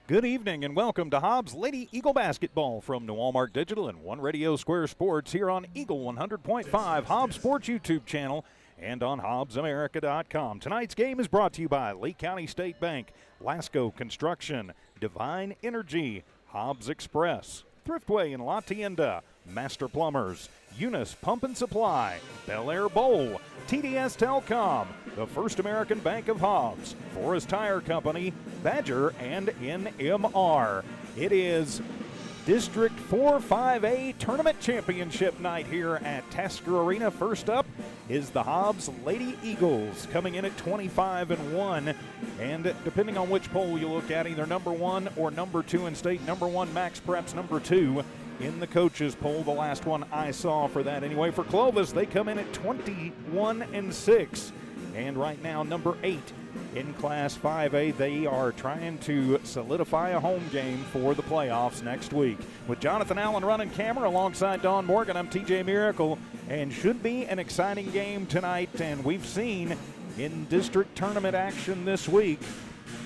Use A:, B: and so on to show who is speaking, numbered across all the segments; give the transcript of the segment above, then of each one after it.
A: Good evening and welcome to Hobbs Lady Eagle Basketball from New Walmart Digital and One Radio Square Sports here on Eagle 100.5 Hobbs Sports YouTube channel and on HobbsAmerica.com. Tonight's game is brought to you by Lee County State Bank, Lasco Construction, Divine Energy, Hobbs Express, Thriftway in La Tienda, Master Plumbers, Eunice Pump and Supply, Bel Air Bowl, TDS Telecom, the First American Bank of Hobbs, Forest Tire Company, Badger, and NMR. It is District 4-5A Tournament Championship night here at Tasker Arena. First up is the Hobbs Lady Eagles, coming in at 25-1. And depending on which poll you look at, either number 1 or number 2 in state. Number 1, Max Preps. Number 2 in the coaches poll, the last one I saw for that anyway. For Clovis, they come in at 21-6. And right now, number 8 in Class 5A, they are trying to solidify a home game for the playoffs next week. With Jonathan Allen running camera alongside Don Morgan, I'm TJ Miracle, and should be an exciting game tonight. And we've seen in district tournament action this week,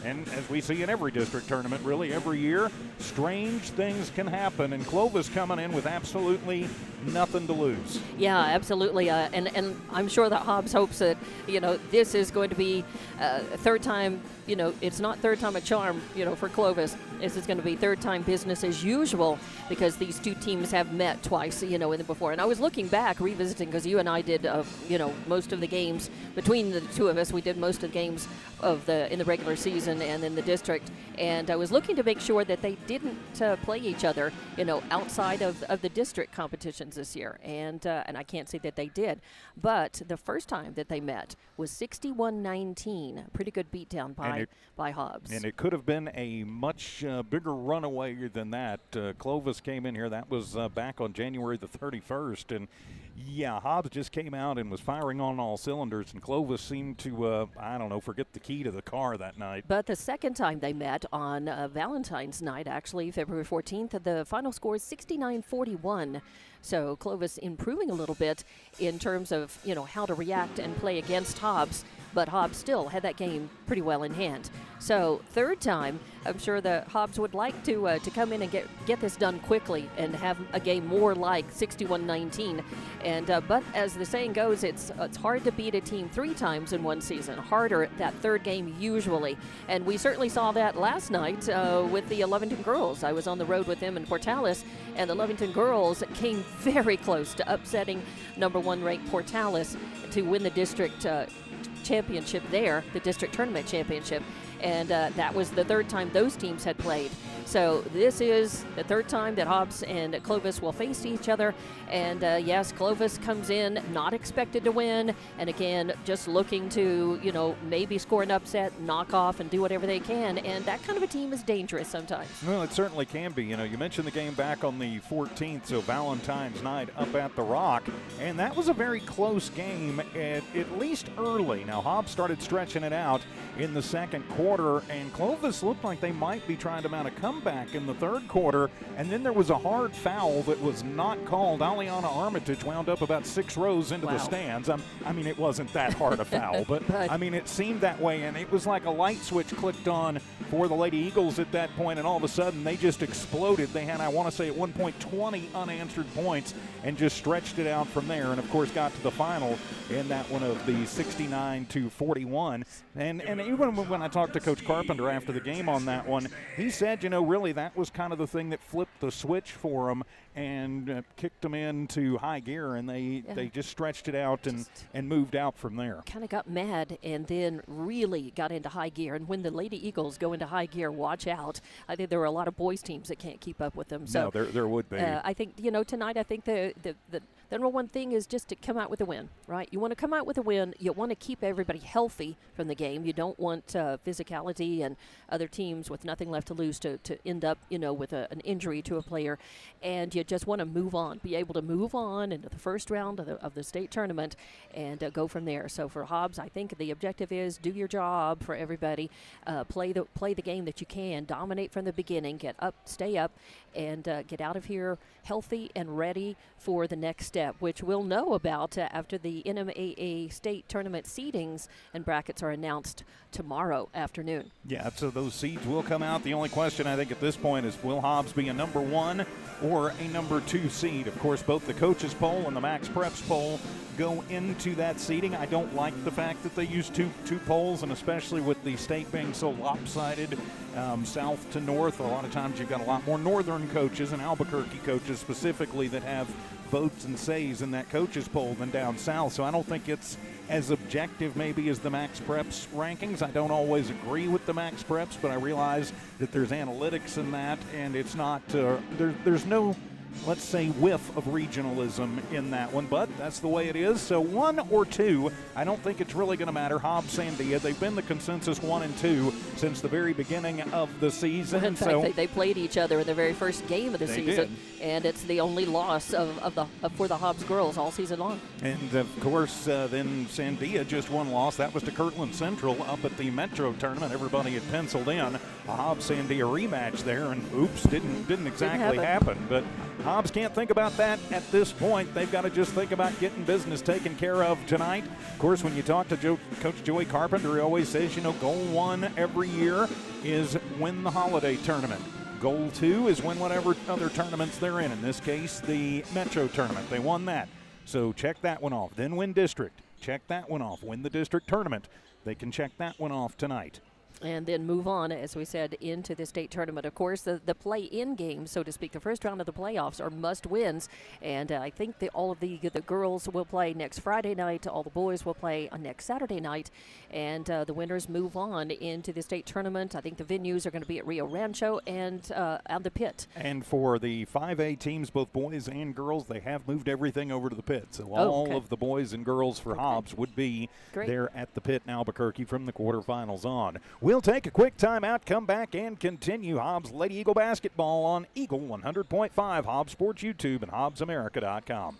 A: and as we see in every district tournament, really every year, strange things can happen. And Clovis coming in with absolutely nothing to lose.
B: Yeah, absolutely. And I'm sure that Hobbs hopes that, this is going to be third time, it's not third time a charm, for Clovis. This is going to be third time business as usual because these two teams have met twice, in the before. And I was looking back, revisiting, because you and I did, most of the games between the two of us. We did most of the games in the regular season and in the district. And I was looking to make sure that they didn't play each other, outside of the district competitions this year. And I can't say that they did. But the first time that they met was 61-19. A pretty good beatdown by Hobbs.
A: And it could have been a much bigger runaway than that. Clovis came in here. That was back on January the 31st. And, yeah, Hobbs just came out and was firing on all cylinders. And Clovis seemed to, forget the key to the car that night.
B: But the second time they met on Valentine's night, actually, February 14th, the final score is 69-41. So Clovis improving a little bit in terms of, how to react and play against Hobbs. But Hobbs still had that game pretty well in hand. So third time, I'm sure the Hobbs would like to come in and get this done quickly and have a game more like 61-19. And but as the saying goes, it's hard to beat a team 3 times in one season. Harder that third game usually. And we certainly saw that last night with the Lovington girls. I was on the road with them in Portales, and the Lovington girls came very close to upsetting number 1 ranked Portales to win the district championship there, the district tournament championship. And that was the third time those teams had played. So this is the third time that Hobbs and Clovis will face each other. And yes, Clovis comes in not expected to win. And again, just looking to, maybe score an upset, knock off, and do whatever they can. And that kind of a team is dangerous sometimes.
A: Well, it certainly can be. You mentioned the game back on the 14th, so Valentine's night up at the Rock. And that was a very close game, at least early. Now, Hobbs started stretching it out in the second quarter, and Clovis looked like they might be trying to mount a comeback in the third quarter, and then there was a hard foul that was not called. Aliana Armitage wound up about 6 rows into the stands. It wasn't that hard a foul, but it seemed that way, and it was like a light switch clicked on for the Lady Eagles at that point, and all of a sudden they just exploded. They had, I want to say at one point, 20 unanswered points and just stretched it out from there, and of course got to the final in that one of the 69-41. And even when I talked to Coach Carpenter after the game on that one, he said, really that was kind of the thing that flipped the switch for them and kicked them into high gear, and they just stretched it out and moved out from there.
B: Kind of got mad and then really got into high gear. And when the Lady Eagles go into high gear, watch out. I think there are a lot of boys teams that can't keep up with them. So
A: no, there would be.
B: I think, tonight I think the number one thing is just to come out with a win, right? You want to come out with a win. You want to keep everybody healthy from the game. You don't want physicality and other teams with nothing left to lose to end up, with an injury to a player, and you just want to move on, be able to move on into the first round of the state tournament and go from there. So for Hobbs, I think the objective is do your job for everybody, play the game that you can, dominate from the beginning, get up, stay up, and get out of here healthy and ready for the next step, which we'll know about after the NMAA state tournament seedings and brackets are announced tomorrow afternoon.
A: Yeah, so those seeds will come out. The only question I think at this point is, will Hobbs be a number 1 or a number 2 seed? Of course, both the coaches poll and the Max Preps poll go into that seeding. I don't like the fact that they use two polls, and especially with the state being so lopsided, south to north. A lot of times you've got a lot more northern coaches and Albuquerque coaches specifically that have votes and says in that coaches poll than down south. So I don't think it's as objective maybe as the Max Preps rankings. I don't always agree with the Max Preps, but I realize that there's analytics in that, and it's not there's no, let's say, whiff of regionalism in that one, but that's the way it is. So 1 or 2, I don't think it's really going to matter. Hobbs, Sandia, they've been the consensus 1 and 2 since the very beginning of the season.
B: Well, in fact, they played each other in the very first game of the season, and it's the only loss for the Hobbs girls all season long.
A: And of course, then Sandia just one loss. That was to Kirtland Central up at the Metro tournament. Everybody had penciled in a Hobbs-Sandia rematch there, and oops, didn't exactly happen. But Hobbs can't think about that at this point. They've got to just think about getting business taken care of tonight. Of course, when you talk to Coach Joey Carpenter, he always says, goal 1 every year is win the holiday tournament. Goal 2 is win whatever other tournaments they're in. In this case, the Metro tournament. They won that. So check that one off. Then win district. Check that one off. Win the district tournament. They can check that one off tonight.
B: And then move on, as we said, into the state tournament. Of course, the play-in games, so to speak, the first round of the playoffs are must-wins. And I think all of the girls will play next Friday night. All the boys will play on next Saturday night. And the winners move on into the state tournament. I think the venues are going to be at Rio Rancho and on the pit.
A: And for the 5A teams, both boys and girls, they have moved everything over to the pit. So all of the boys and girls for Hobbs would be there at the pit in Albuquerque from the quarterfinals on. We'll take a quick timeout, come back, and continue Hobbs Lady Eagle basketball on Eagle 100.5, Hobbs Sports YouTube, and HobbsAmerica.com.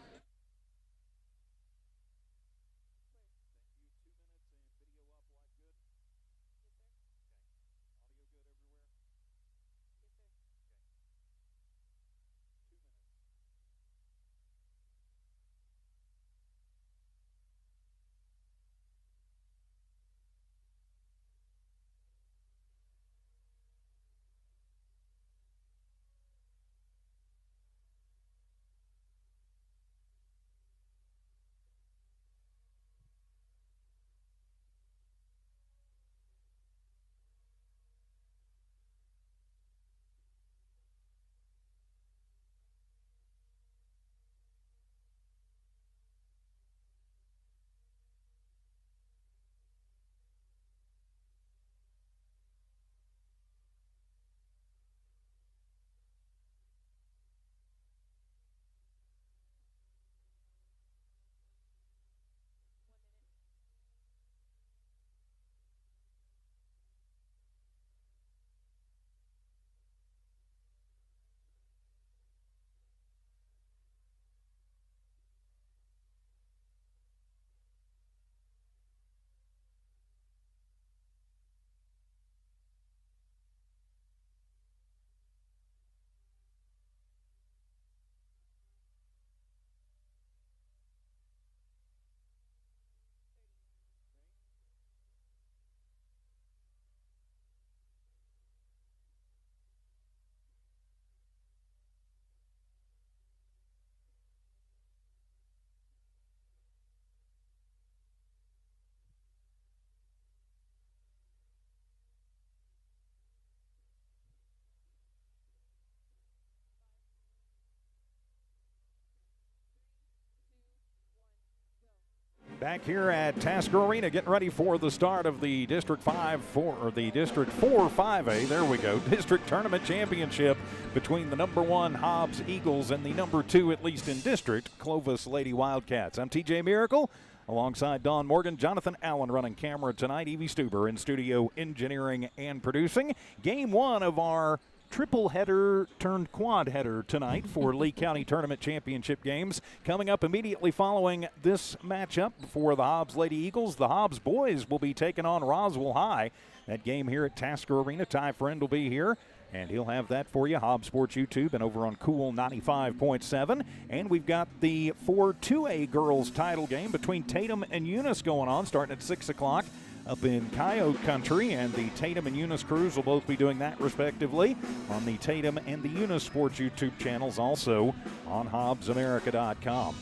A: Back here at Tasker Arena, getting ready for the start of the District 4 5A. There we go. District Tournament Championship between the number 1 Hobbs Eagles and the number 2, at least in district, Clovis Lady Wildcats. I'm TJ Miracle, alongside Don Morgan, Jonathan Allen running camera tonight, Evie Stuber in studio engineering and producing. Game 1 of our triple header turned quad header tonight for Lee County Tournament Championship games. Coming up immediately following this matchup for the Hobbs Lady Eagles, the Hobbs boys will be taking on Roswell High. That game here at Tasker Arena. Ty Friend will be here, and he'll have that for you. Hobbs Sports YouTube and over on Cool 95.7. And we've got the 4-2A girls title game between Tatum and Eunice going on, starting at 6 o'clock. Up in Coyote Country, and the Tatum and Eunice crews will both be doing that respectively on the Tatum and the Eunice Sports YouTube channels, also on HobbsAmerica.com.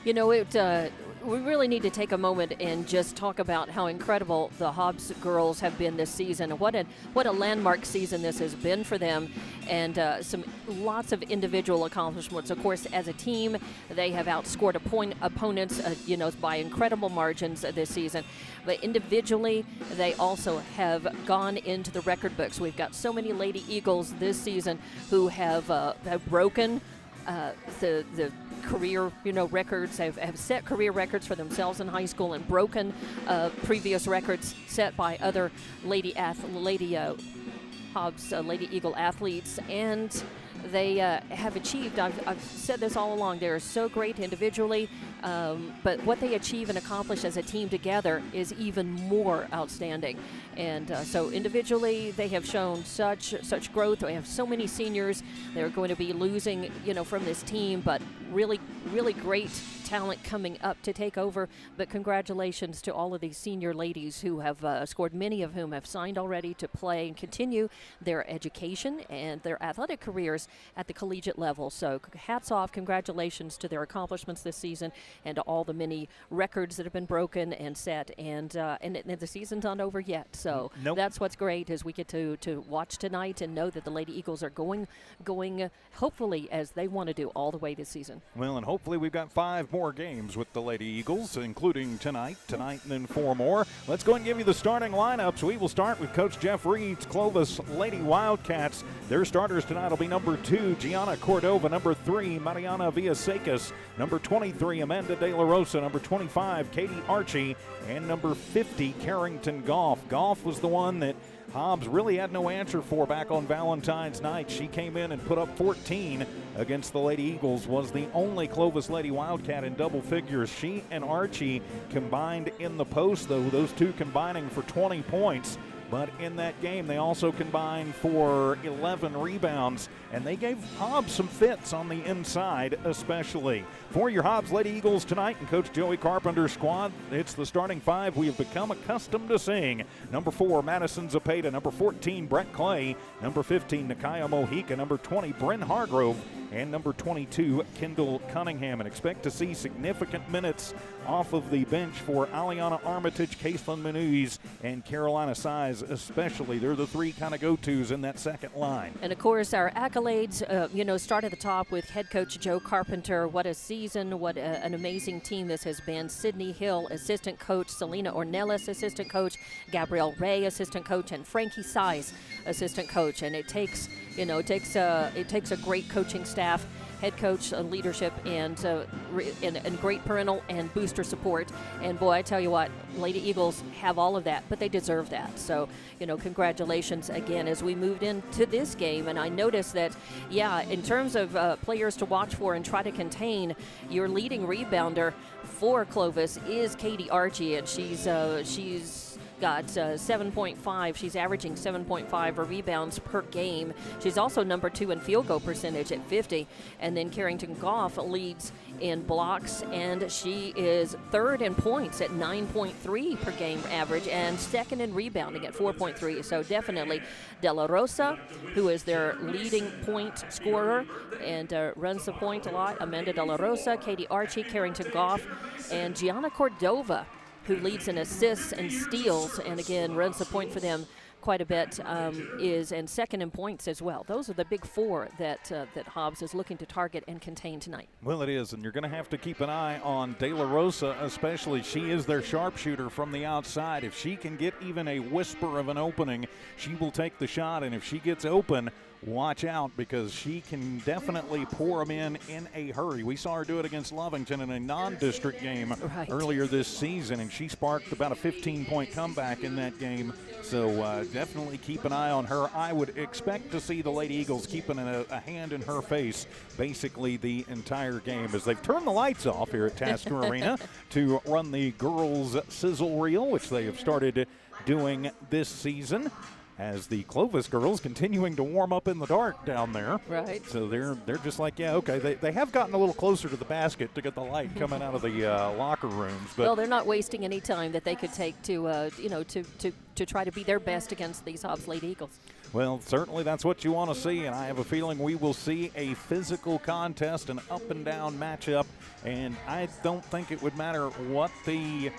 B: You know, we really need to take a moment and just talk about how incredible the Hobbs girls have been this season. What a landmark season this has been for them, and lots of individual accomplishments. Of course, as a team, they have outscored opponents, by incredible margins this season. But individually, they also have gone into the record books. We've got so many Lady Eagles this season who have broken the career records, have set career records for themselves in high school and broken previous records set by other Lady Hobbs Lady Eagle athletes, and they have achieved, I've said this all along, they're so great individually, but what they achieve and accomplish as a team together is even more outstanding. And so individually, they have shown such growth. We have so many seniors. They're going to be losing, from this team, but really, really great talent coming up to take over. But congratulations to all of these senior ladies who have scored, many of whom have signed already to play and continue their education and their athletic careers at the collegiate level. So hats off, congratulations to their accomplishments this season and to all the many records that have been broken and set. And the season's not over yet. So That's what's great, is we get to watch tonight and know that the Lady Eagles are going hopefully as they want to do all the way this season.
A: Well, and hopefully we've got 5 more games with the Lady Eagles, including tonight, and then 4 more. Let's go and give you the starting lineups. We will start with Coach Jeff Reed's Clovis Lady Wildcats. Their starters tonight will be number 2, Gianna Cordova, number 3, Mariana Villasecas, number 23, Amanda De La Rosa, number 25, Katie Archie, and number 50, Carrington Goff. Goff was the one that Hobbs really had no answer for back on Valentine's night. She came in and put up 14 against the Lady Eagles, was the only Clovis Lady Wildcat in double figures. She and Archie combined in the post, though, those two combining for 20 points. But in that game, they also combined for 11 rebounds, and they gave Hobbs some fits on the inside especially. For your Hobbs Lady Eagles tonight and Coach Joey Carpenter's squad, it's the starting 5 we have become accustomed to seeing. Number 4, Madison Zapata. Number 14, Brett Clay. Number 15, Nakaya Mojica. Number 20, Bryn Hargrove. And number 22, Kendall Cunningham. And expect to see significant minutes off of the bench for Aliana Armitage, Caitlin Menuiz, and Carolina Size especially. They're the 3 kind of go-tos in that second line.
B: And, of course, our accolades, start at the top with head coach Joe Carpenter. What a season, what an amazing team this has been. Sydney Hill, assistant coach. Selena Ornelas, assistant coach. Gabrielle Ray, assistant coach. And Frankie Size, assistant coach. And it takes a great coaching staff, head coach, leadership, and great parental and booster support. And boy, I tell you what, Lady Eagles have all of that, but they deserve that. So, congratulations again as we moved into this game. And I noticed that, in terms of players to watch for and try to contain, your leading rebounder for Clovis is Katie Archie, and she's got 7.5. She's averaging 7.5 rebounds per game. She's also number 2 in field goal percentage at 50. And then Carrington Goff leads in blocks, and she is 3rd in points at 9.3 per game average, and 2nd in rebounding at 4.3. So definitely De La Rosa, who is their leading point scorer and runs the point a lot. Amanda De La Rosa, Katie Archie, Carrington Goff, and Gianna Cordova, who leads in assists and steals, and again runs the point for them quite a bit, and 2nd in points as well. Those are the big 4 that Hobbs is looking to target and contain tonight.
A: Well, it is, and you're going to have to keep an eye on De La Rosa especially. She is their sharpshooter from the outside. If she can get even a whisper of an opening, she will take the shot, and if she gets open, watch out because she can definitely pour them in a hurry. We saw her do it against Lovington in a non-district game earlier this season, and she sparked about a 15-point comeback in that game. So definitely keep an eye on her. I would expect to see the Lady Eagles keeping a hand in her face basically the entire game as they've turned the lights off here at Tasker Arena to run the girls' sizzle reel, which they have started doing this season, as the Clovis girls continuing to warm up in the dark down there.
B: Right.
A: So they're just like, yeah, okay. They have gotten a little closer to the basket to get the light coming out of the locker rooms. But
B: well, they're not wasting any time that they could take to to try to be their best against these Hobbs Lady Eagles.
A: Well, certainly that's what you want to see, and I have a feeling we will see a physical contest, an up-and-down matchup, and I don't think it would matter what the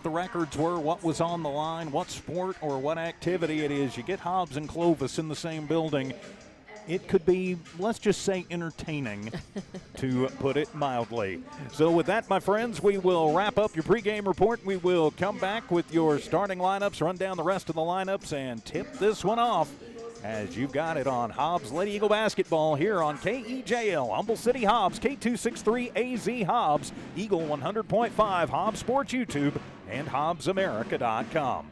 A: records were, what was on the line, what sport or what activity it is. You get Hobbs and Clovis in the same building, it could be, let's just say, entertaining, to put it mildly. So with that, my friends, we will wrap up your pregame report. We will come back with your starting lineups, run down the rest of the lineups, and tip this one off as you've got it on Hobbs Lady Eagle Basketball here on KEJL, Humble City Hobbs, K263AZ Hobbs, Eagle 100.5, Hobbs Sports YouTube, and HobbsAmerica.com.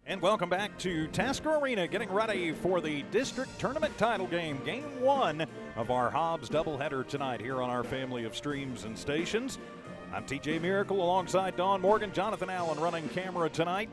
A: And welcome back to Tasker Arena, getting ready for the district tournament title game, game one of our Hobbs doubleheader tonight here on our family of streams and stations. I'm TJ Miracle alongside Dawn Morgan, Jonathan Allen running camera tonight,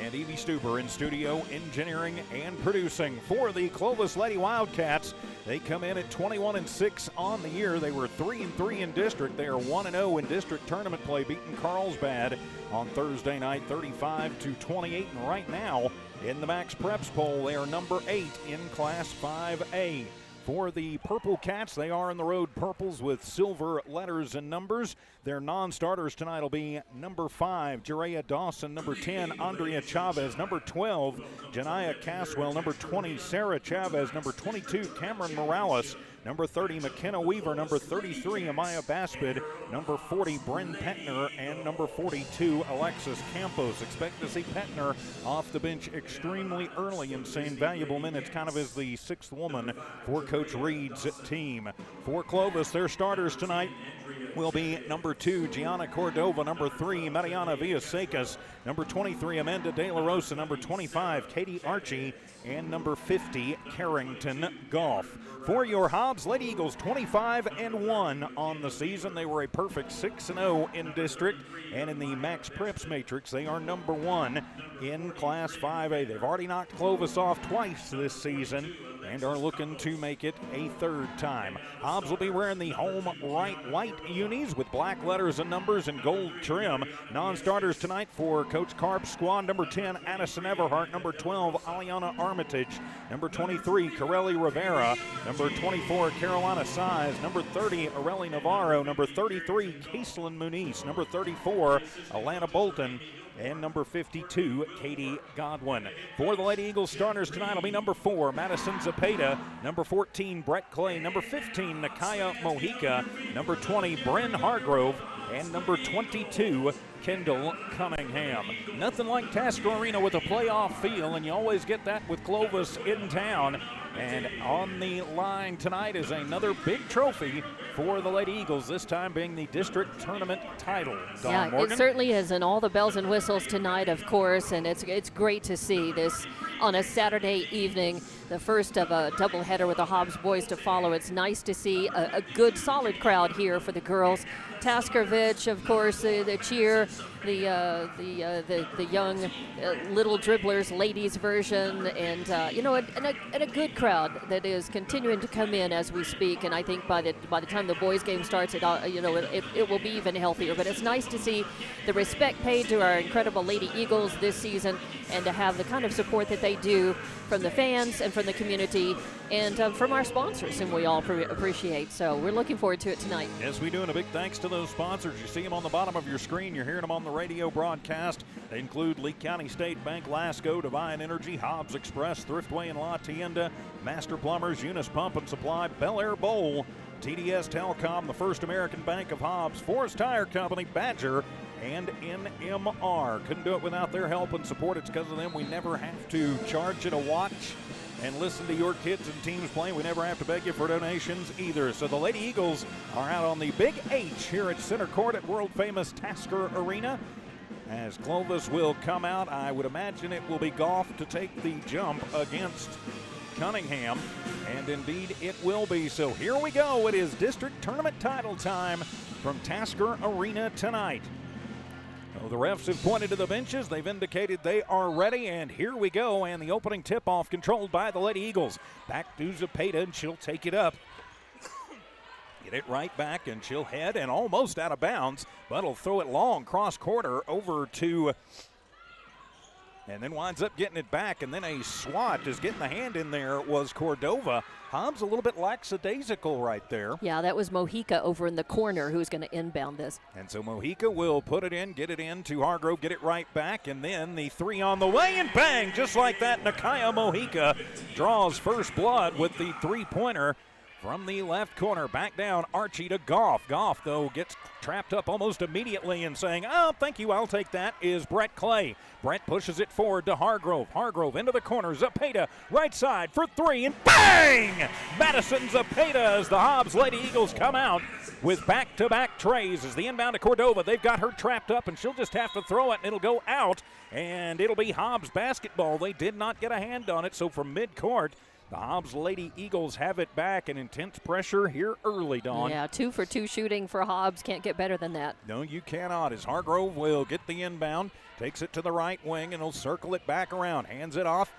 A: and Evie Stuber in studio, engineering and producing for the Clovis Lady Wildcats. They come in at 21-6 on the year. They were 3-3 in district. They are 1-0 in district tournament play, beating Carlsbad on Thursday night 35-28. And right now in the Max Preps poll, they are number 8 in Class 5A. For the Purple Cats, they are in the road purples with silver letters and numbers. Their non-starters tonight will be number 5, Jerea Dawson, number 10, Andrea Chavez, number 12, Janiyah Caswell, number 20, Sarah Chavez, number 22, Cameron Morales, number 30, McKenna Weaver, number 33, Amaya Baspid, number 40, Bryn Petner, and number 42, Alexis Campos. Expect to see Petner off the bench extremely early and seeing valuable minutes, kind of as the 6th woman for Coach Reed's team. For Clovis, their starters tonight will be number 2, Gianna Cordova, number 3, Mariana Villasecas, number 23, Amanda De La Rosa, number 25, Katie Archie, and number 50, Carrington Goff. For your Hobbs, Lady Eagles 25-1 on the season. They were a perfect 6-0 in district, and in the Max Preps matrix, they are number 1 in Class 5A. They've already knocked Clovis off twice this season and are looking to make it a 3rd time. Hobbs will be wearing the home white unis with black letters and numbers and gold trim. Non-starters tonight for Coach Karp's squad: number 10, Addison Everhart, number 12, Aliana Armitage, number 23, Corelli Rivera, number 24, Carolina Size, number 30, Areli Navarro, number 33, Caitlin Muniz, number 34, Alana Bolton, and number 52, Katie Godwin. For the Lady Eagles starters tonight will be number 4, Madison Zapata, number 14, Brett Clay, number 15, Nakaya Mojica, number 20, Bryn Hargrove, and number 22, Kendall Cunningham. Nothing like Tasker Arena with a playoff feel, and you always get that with Clovis in town. And on the line tonight is another big trophy for the Lady Eagles, this time being the district tournament title. Dawn Morgan.
B: It certainly is, and all the bells and whistles tonight, of course, and it's great to see this on a Saturday evening, the first of a doubleheader with the Hobbs boys to follow. It's nice to see a good, solid crowd here for the girls. Taskervich, of course, the cheer, the young little dribblers, ladies version, and and a good crowd that is continuing to come in as we speak. And I think by the time the boys game starts, it will be even healthier. But it's nice to see the respect paid to our incredible Lady Eagles this season, and to have the kind of support that they do from the fans and from the community and from our sponsors, and we all appreciate. So we're looking forward to it tonight.
A: Yes, we do, and a big thanks to those sponsors. You see them on the bottom of your screen. You're hearing them on the radio broadcast. They include Lee County State Bank, Lasco, Divine Energy, Hobbs Express, Thriftway and La Tienda, Master Plumbers, Eunice Pump and Supply, Bel Air Bowl, TDS Telecom, the First American Bank of Hobbs, Forest Tire Company, Badger, and NMR. Couldn't do it without their help and support. It's because of them we never have to charge you to watch and listen to your kids and teams playing. We never have to beg you for donations either. So the Lady Eagles are out on the Big H here at center court at world-famous Tasker Arena. As Clovis will come out, I would imagine it will be Goff to take the jump against Cunningham, and indeed it will be. So here we go. It is district tournament title time from Tasker Arena tonight. Oh, the refs have pointed to the benches. They've indicated they are ready, and here we go. And the opening tip-off controlled by the Lady Eagles. Back to Zapata, and she'll take it up. Get it right back, and she'll head and almost out of bounds, but will throw it long cross-quarter over to, and then winds up getting it back, and then a swat is getting the hand in there was Cordova. Hobbs a little bit lackadaisical right there.
B: Yeah, that was Mojica over in the corner who's going to inbound this.
A: And so Mojica will put it in, get it in to Hargrove, get it right back, and then the 3 on the way, and bang, just like that, Nakaya Mojica draws first blood with the 3-pointer from the left corner. Back down, Archie to Goff. Goff, though, gets trapped up almost immediately and saying, oh, thank you, I'll take that, is Brett Clay. Brett pushes it forward to Hargrove. Hargrove into the corner. Zapata, right side for 3, and bang! Madison Zapata as the Hobbs Lady Eagles come out with back-to-back trays as the inbound to Cordova. They've got her trapped up, and she'll just have to throw it, and it'll go out, and it'll be Hobbs basketball. They did not get a hand on it, so from mid-court, the Hobbs Lady Eagles have it back, and intense pressure here early, Dawn.
B: Yeah, 2 for 2 shooting for Hobbs. Can't get better than that.
A: No, you cannot, as Hargrove will get the inbound, takes it to the right wing, and he'll circle it back around, hands it off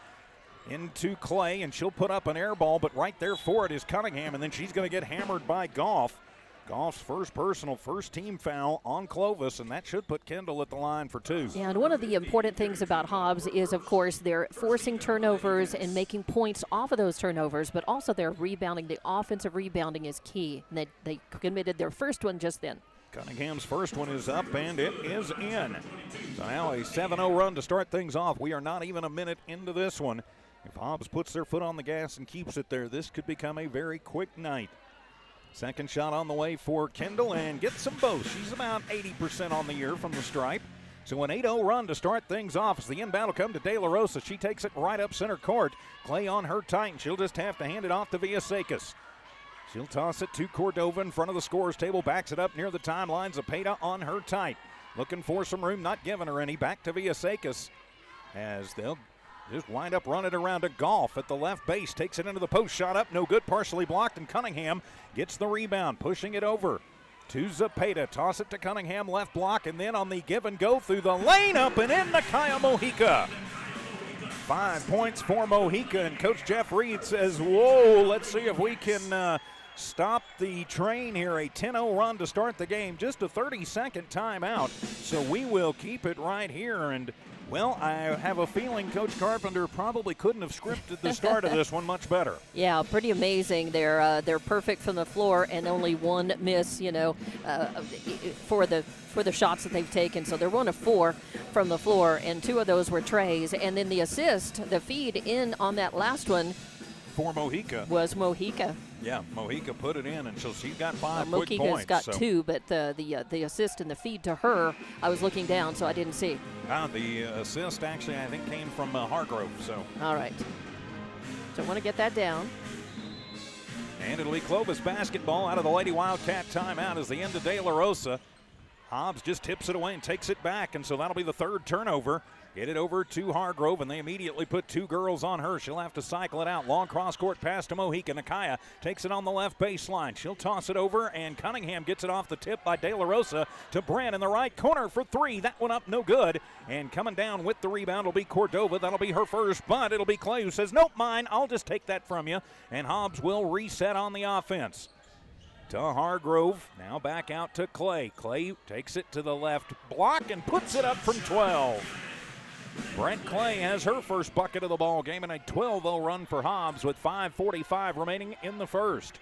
A: into Clay, and she'll put up an air ball, but right there for it is Cunningham, and then she's going to get hammered by Goff. Goff's first personal, first team foul on Clovis, and that should put Kendall at the line for 2.
B: Yeah, and one of the important things about Hobbs is, of course, they're forcing turnovers and making points off of those turnovers, but also their rebounding. The offensive rebounding is key. And they committed their first one just then.
A: Cunningham's first one is up, and it is in. So now a 7-0 run to start things off. We are not even a minute into this one. If Hobbs puts their foot on the gas and keeps it there, this could become a very quick night. Second shot on the way for Kendall, and gets them both. She's about 80% on the year from the stripe. So an 8-0 run to start things off as the inbound will come to De La Rosa. She takes it right up center court. Clay on her tight, and she'll just have to hand it off to Villaseca. She'll toss it to Cordova in front of the scorer's table. Backs it up near the timeline. Zepeda on her tight. Looking for some room, not giving her any. Back to Villaseca as they'll just wind up running around to Goff at the left base. Takes it into the post. Shot up, no good. Partially blocked, and Cunningham gets the rebound. Pushing it over to Zepeda. Toss it to Cunningham, left block, and then on the give and go through the lane, up and in Nakaya Mojica. 5 points for Mojica, and Coach Jeff Reed says, whoa, let's see if we can stop the train here. A 10-0 run to start the game. Just a 30-second timeout, so we will keep it right here. And well, I have a feeling Coach Carpenter probably couldn't have scripted the start of this one much better.
B: Yeah, pretty amazing. They're perfect from the floor, and only one miss, for the shots that they've taken. So they're 1 of 4 from the floor, and 2 of those were Trey's. And then the assist, the feed in on that last one
A: for Mojica
B: was Mojica.
A: Yeah, Mojica put it in, and so she's got 5 quick
B: Mojica's
A: points.
B: got 2, but the assist and the feed to her, I was looking down, so I didn't see.
A: The assist actually, I think, came from Hargrove. So.
B: All right. So I want to get that down.
A: And it'll be Clovis basketball out of the Lady Wildcat timeout as the end of De La Rosa. Hobbs just tips it away and takes it back, and so that'll be the 3rd turnover. Get it over to Hargrove, and they immediately put 2 girls on her. She'll have to cycle it out. Long cross-court pass to Mojica. Nakaya takes it on the left baseline. She'll toss it over, and Cunningham gets it off the tip by De La Rosa to Brand in the right corner for 3. That one up, no good. And coming down with the rebound will be Cordova. That'll be her first, but it'll be Clay who says, nope, mine. I'll just take that from you. And Hobbs will reset on the offense. To Hargrove, now back out to Clay. Clay takes it to the left block and puts it up from 12. Brent Clay has her first bucket of the ball game, and a 12-0 run for Hobbs with 5:45 remaining in the first.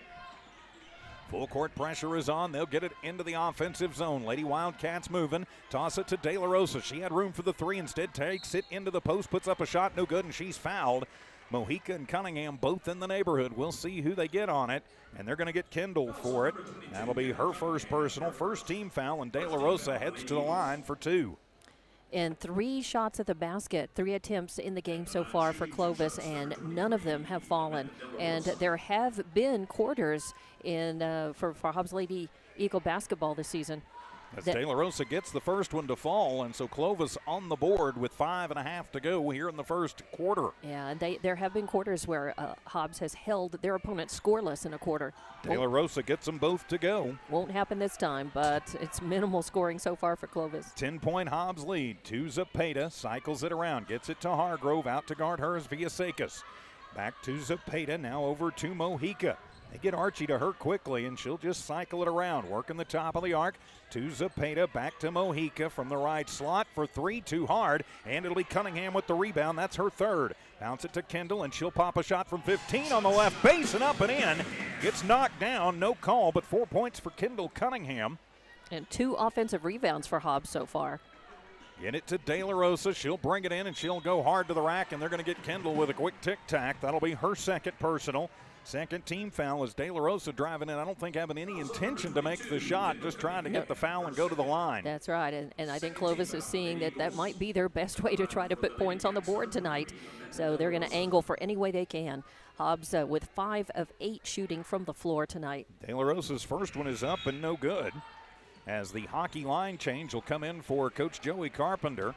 A: Full court pressure is on. They'll get it into the offensive zone. Lady Wildcats moving. Toss it to De La Rosa. She had room for the 3. Instead takes it into the post. Puts up a shot. No good, and she's fouled. Mojica and Cunningham both in the neighborhood. We'll see who they get on it, and they're going to get Kendall for it. That'll be her first personal, first team foul, and De La Rosa heads to the line for 2.
B: And 3 shots at the basket, 3 attempts in the game so far for Clovis, and none of them have fallen. And there have been quarters in for Hobbs Lady Eagle basketball this season.
A: As De La Rosa gets the first one to fall, and so Clovis on the board with 5.5 to go here in the first quarter.
B: Yeah, and there have been quarters where Hobbs has held their opponent scoreless in a quarter.
A: De La Rosa gets them both to go.
B: Won't happen this time, but it's minimal scoring so far for Clovis.
A: 10-point Hobbs lead. To Zepeda, cycles it around, gets it to Hargrove, out to guard her is Villaseca. Back to Zepeda, now over to Mojica. They get Archie to her quickly, and she'll just cycle it around, working the top of the arc to Zepeda, back to Mojica from the right slot for 3, too hard, and it'll be Cunningham with the rebound. That's her 3rd. Bounce it to Kendall, and she'll pop a shot from 15 on the left base and up and in. Gets knocked down, no call, but 4 points for Kendall Cunningham.
B: And 2 offensive rebounds for Hobbs so far.
A: Get it to De La Rosa. She'll bring it in, and she'll go hard to the rack, and they're going to get Kendall with a quick tic-tac. That'll be her 2nd personal. 2nd team foul as De La Rosa driving in. I don't think having any intention to make the shot, just trying to get the foul and go to the line.
B: That's right, and I think Clovis is seeing that might be their best way to try to put points on the board tonight. So they're going to angle for any way they can. Hobbs with 5 of 8 shooting from the floor tonight.
A: De La Rosa's first one is up and no good. As the hockey line change will come in for Coach Joey Carpenter.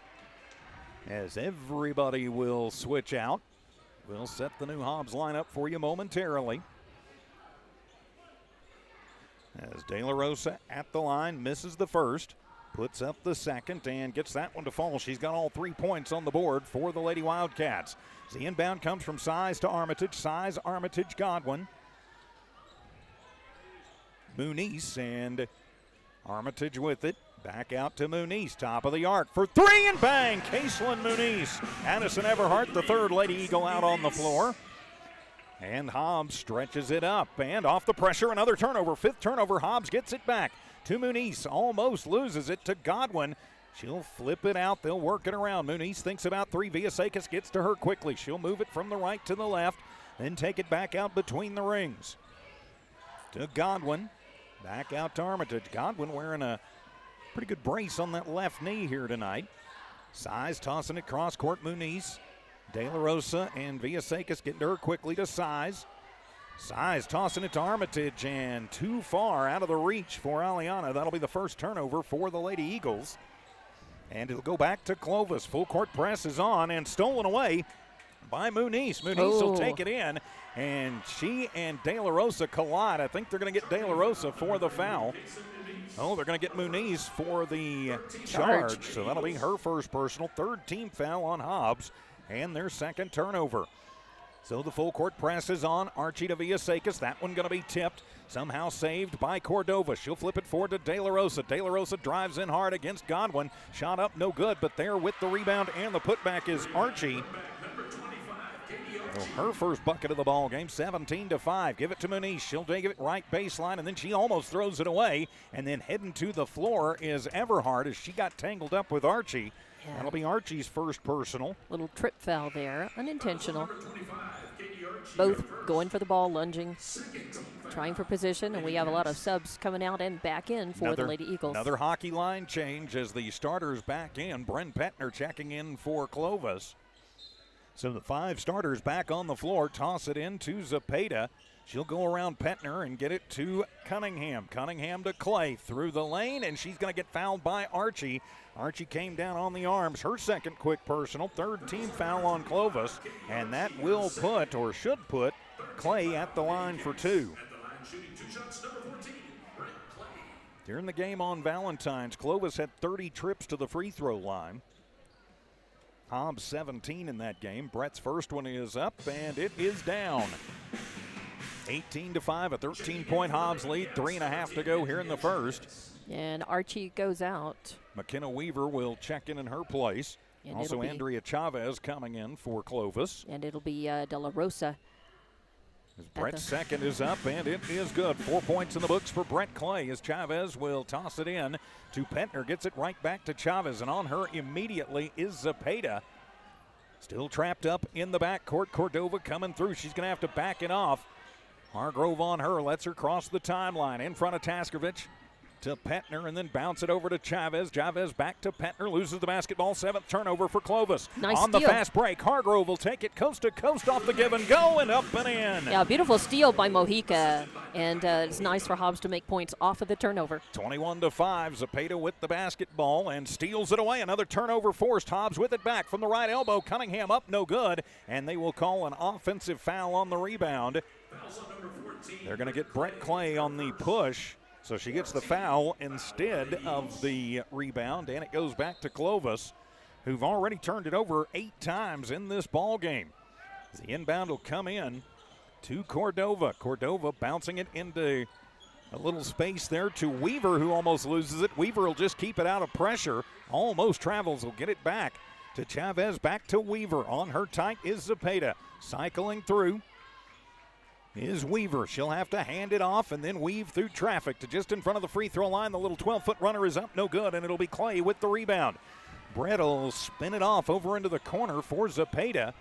A: As everybody will switch out. We'll set the new Hobbs lineup for you momentarily. As De La Rosa at the line misses the first. puts up the second and gets that one to fall. She's got all 3 points on the board for the Lady Wildcats. The inbound comes from Size to Armitage. Size, Armitage, Godwin. Muniz, and Armitage with it. Back out to Muniz, top of the arc for three, and bang! Caselin Muniz. Addison Everhart, the third Lady Eagle, out on the floor. And Hobbs stretches it up, and off the pressure, another turnover. Fifth turnover, Hobbs gets it back to Muniz. Almost loses it to Godwin. She'll flip it out. They'll work it around. Muniz thinks about three. Villaseca gets to her quickly. She'll move it from the right to the left, then take it back out between the rings. To Godwin. Back out to Armitage. Godwin wearing a pretty good brace on that left knee here tonight. Size tossing it cross court. Muniz. De La Rosa and Villaseca getting to her quickly to Size. Size tossing it to Armitage, and too far out of the reach for Aliana. That'll be the first turnover for the Lady Eagles. And it'll go back to Clovis. Full court press is on and stolen away by Muniz. Muniz will take it in, and she and De La Rosa collide. I think they're going to get De La Rosa for the foul. Oh, they're going to get Muniz for the charge. So that'll be her first personal. Third team foul on Hobbs, and their second turnover. So the full court press is on. Archie to Villaseca. That one going to be tipped. Somehow saved by Cordova. She'll flip it forward to De La Rosa. De La Rosa drives in hard against Godwin. Shot up, no good, but there with the rebound and the putback is Archie. Well, her first bucket of the ball game, 17-5. Give it to Muniz. She'll take it right baseline, and then she almost throws it away. And then heading to the floor is Everhart as she got tangled up with Archie. Yeah. That'll be Archie's first personal.
B: Little trip foul there, unintentional. Both going for the ball, lunging, trying for position, and we have a lot of subs coming out and back in for the Lady Eagles.
A: Another hockey line change as the starters back in. Bren Petner checking in for Clovis. So the five starters back on the floor. Toss it in to Zepeda. She'll go around Petner and get it to Cunningham. Cunningham to Clay through the lane, and she's going to get fouled by Archie. Archie came down on the arms. Her second quick personal. Third team foul on Clovis, and that will put, or should put, Clay at the line for two. During the game on Valentine's, Clovis had 30 trips to the free throw line. Hobbs 17 in that game. Brett's first one is up, and it is down. 18-5, a 13-point Hobbs lead. 3.5 to go here in the first.
B: And Archie goes out.
A: McKenna Weaver will check in her place. And also Andrea Chavez coming in for Clovis.
B: And it'll be De La Rosa.
A: As Brett's second is up, and it is good. 4 points in the books for Brett Clay as Chavez will toss it in to Petner. Gets it right back to Chavez, and on her immediately is Zepeda. Still trapped up in the backcourt. Cordova coming through. She's going to have to back it off. Hargrove on her, lets her cross the timeline in front of Taskovich to Petner, and then bounce it over to Chavez. Chavez back to Petner, loses the basketball. Seventh turnover for Clovis.
B: Nice
A: on
B: steal.
A: The fast break. Hargrove will take it coast to coast off the give and go and up and in.
B: Yeah, beautiful steal by Mojica, and it's nice for Hobbs to make points off of the turnover.
A: 21-5. Zepeda with the basketball and steals it away. Another turnover forced. Hobbs with it back from the right elbow. Cunningham up, no good, and they will call an offensive foul on the rebound. They're going to get Brett Clay on the push. So she gets the foul instead of the rebound, and it goes back to Clovis, who've already turned it over 8 times in this ball game. The inbound will come in to Cordova. Cordova bouncing it into a little space there to Weaver, who almost loses it. Weaver will just keep it out of pressure. Almost travels, will get it back to Chavez, back to Weaver. On her tight is Zepeda. Cycling through is Weaver. She'll have to hand it off and then weave through traffic to just in front of the free throw line. The little 12-foot runner is up, no good, and it'll be Clay with the rebound. Brett will spin it off over into the corner for Zepeda.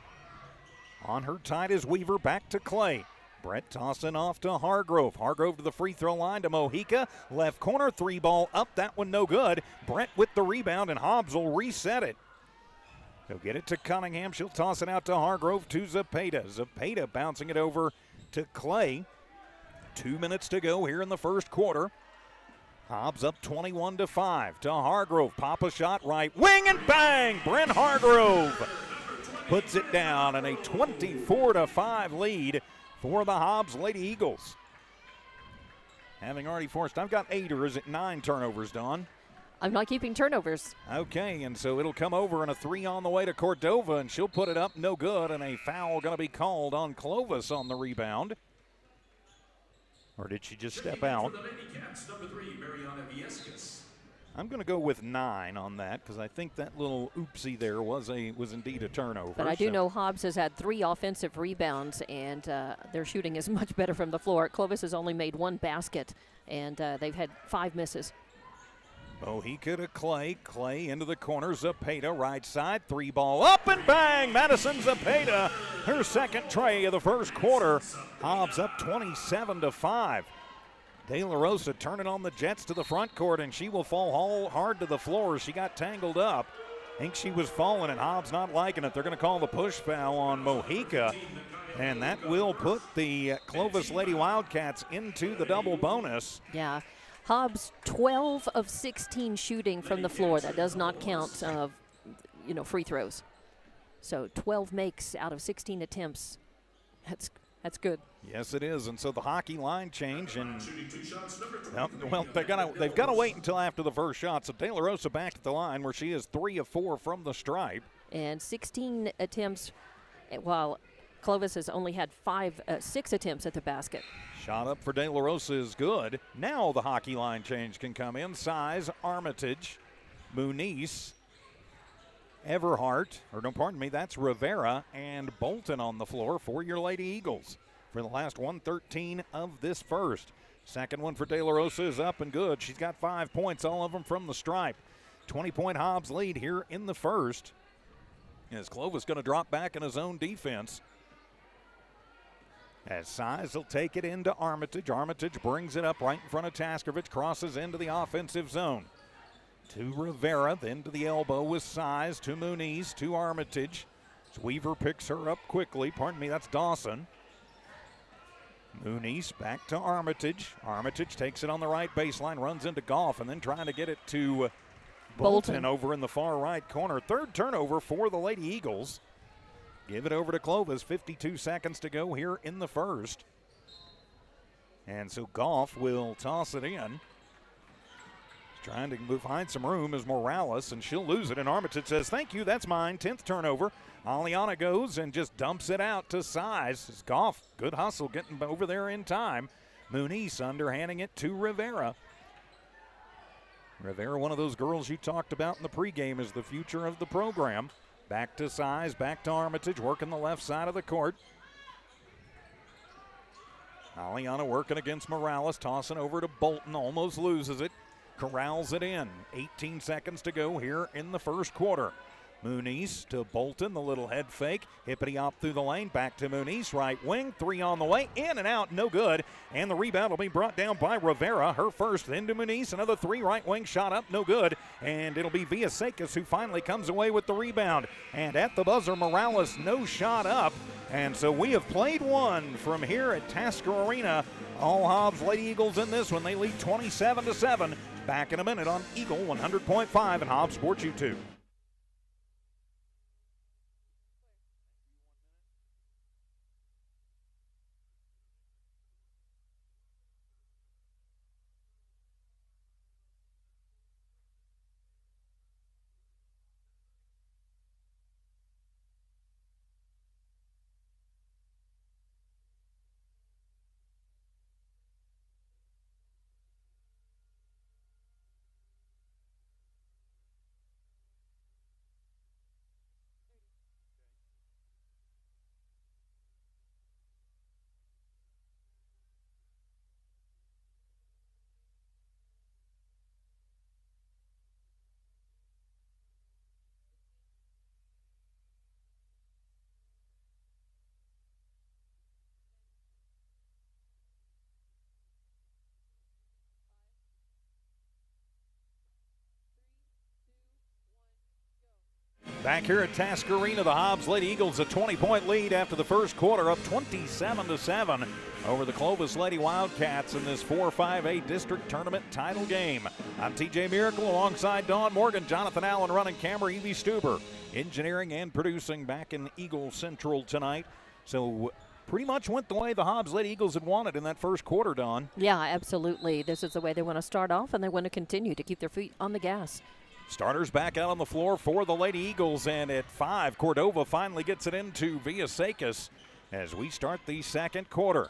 A: On her tight is Weaver, back to Clay. Brett tossing off to Hargrove. Hargrove to the free throw line to Mojica. Left corner, 3-ball up, that one no good. Brett with the rebound, and Hobbs will reset it. He'll get it to Cunningham. She'll toss it out to Hargrove to Zepeda. Zepeda bouncing it over to Clay. 2 minutes to go here in the first quarter. Hobbs up 21-5 to Hargrove. Pop a shot right wing and bang! Brent Hargrove puts it down in a 24-5 lead for the Hobbs Lady Eagles. Having already forced, I've got 8, or is it 9 turnovers, Don?
B: I'm not keeping turnovers.
A: Okay, and so it'll come over and a 3 on the way to Cordova, and she'll put it up no good, and a foul going to be called on Clovis on the rebound. Or did she just step out? I'm going to go with 9 on that because I think that little oopsie there was indeed a turnover.
B: But I do know Hobbs has had 3 offensive rebounds, and their shooting is much better from the floor. Clovis has only made 1 basket, and they've had 5 misses.
A: Mojica to Clay. Clay into the corner. Zepeda right side. 3 ball up and bang. Madison Zepeda, her second tray of the first quarter. Hobbs up 27-5. De La Rosa turning on the Jets to the front court, and she will fall hard to the floor. She got tangled up. I think she was falling, and Hobbs not liking it. They're going to call the push foul on Mojica, and that will put the Clovis Lady Wildcats into the double bonus.
B: Yeah. Hobbs 12 of 16 shooting from the floor. That does not count, free throws. So 12 makes out of 16 attempts. That's good.
A: Yes, it is. And so the hockey line change, and they've got to wait until after the first shot. So De La Rosa back at the line where she is 3 of 4 from the stripe,
B: and 16 attempts, while Clovis has only had 6 attempts at the basket.
A: Shot up for De La Rosa is good. Now the hockey line change can come in. Size, Armitage, Muniz, that's Rivera and Bolton on the floor for your Lady Eagles for the last 1:13 of this first. Second one for De La Rosa is up and good. She's got 5 points, all of them from the stripe. 20-point Hobbs lead here in the first, as Clovis going to drop back in his own defense. As Size will take it into Armitage. Armitage brings it up right in front of Taskovich, crosses into the offensive zone. To Rivera, then to the elbow with Size, to Muniz, to Armitage. Weaver picks her up quickly. That's Dawson. Muniz back to Armitage. Armitage takes it on the right baseline, runs into Goff, and then trying to get it to Bolton over in the far right corner. Third turnover for the Lady Eagles. Give it over to Clovis. 52 seconds to go here in the first. And so Goff will toss it in. Trying to find some room is Morales, and she'll lose it. And Armitage says, thank you, that's mine. 10th turnover. Aliana goes and just dumps it out to Size. Goff, good hustle, getting over there in time. Muniz underhanding it to Rivera. Rivera, one of those girls you talked about in the pregame, is the future of the program. Back to Size, back to Armitage, working the left side of the court. Aliana working against Morales, tossing over to Bolton, almost loses it. Corrals it in. 18 seconds to go here in the first quarter. Muniz to Bolton, the little head fake. Hippity-hop through the lane, back to Muniz, right wing. 3 on the way, in and out, no good. And the rebound will be brought down by Rivera. Her first, then to Muniz. Another 3, right wing shot up, no good. And it'll be Villaseca who finally comes away with the rebound. And at the buzzer, Morales, no shot up. And so we have played one from here at Tasker Arena. All Hobbs Lady Eagles in this one. They lead 27-7. Back in a minute on Eagle 100.5 and Hobbs Sports YouTube. Back here at Tasker Arena, the Hobbs Lady Eagles a 20-point lead after the first quarter, up 27-7 over the Clovis Lady Wildcats in this 4-5A district tournament title game. I'm TJ Miracle alongside Dawn Morgan, Jonathan Allen running camera, Evie Stuber engineering and producing back in Eagle Central tonight. So pretty much went the way the Hobbs Lady Eagles had wanted in that first quarter, Dawn.
B: Yeah, absolutely. This is the way they want to start off, and they want to continue to keep their feet on the gas.
A: Starters back out on the floor for the Lady Eagles, and at 5, Cordova finally gets it into Villasecas as we start the second quarter.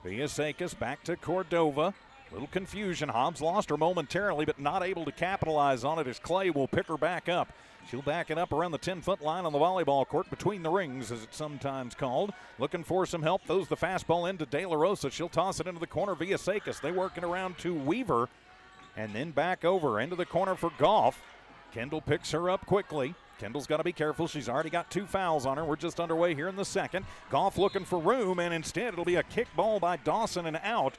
A: Villasecas back to Cordova. Little confusion. Hobbs lost her momentarily, but not able to capitalize on it as Clay will pick her back up. She'll back it up around the 10-foot line on the volleyball court, between the rings, as it's sometimes called. Looking for some help. Throws the fastball into De La Rosa. She'll toss it into the corner. Villasecas. They work it around to Weaver. And then back over into the corner for Goff. Kendall picks her up quickly. Kendall's got to be careful. She's already got 2 fouls on her. We're just underway here in the second. Goff looking for room, and instead it'll be a kick ball by Dawson and out.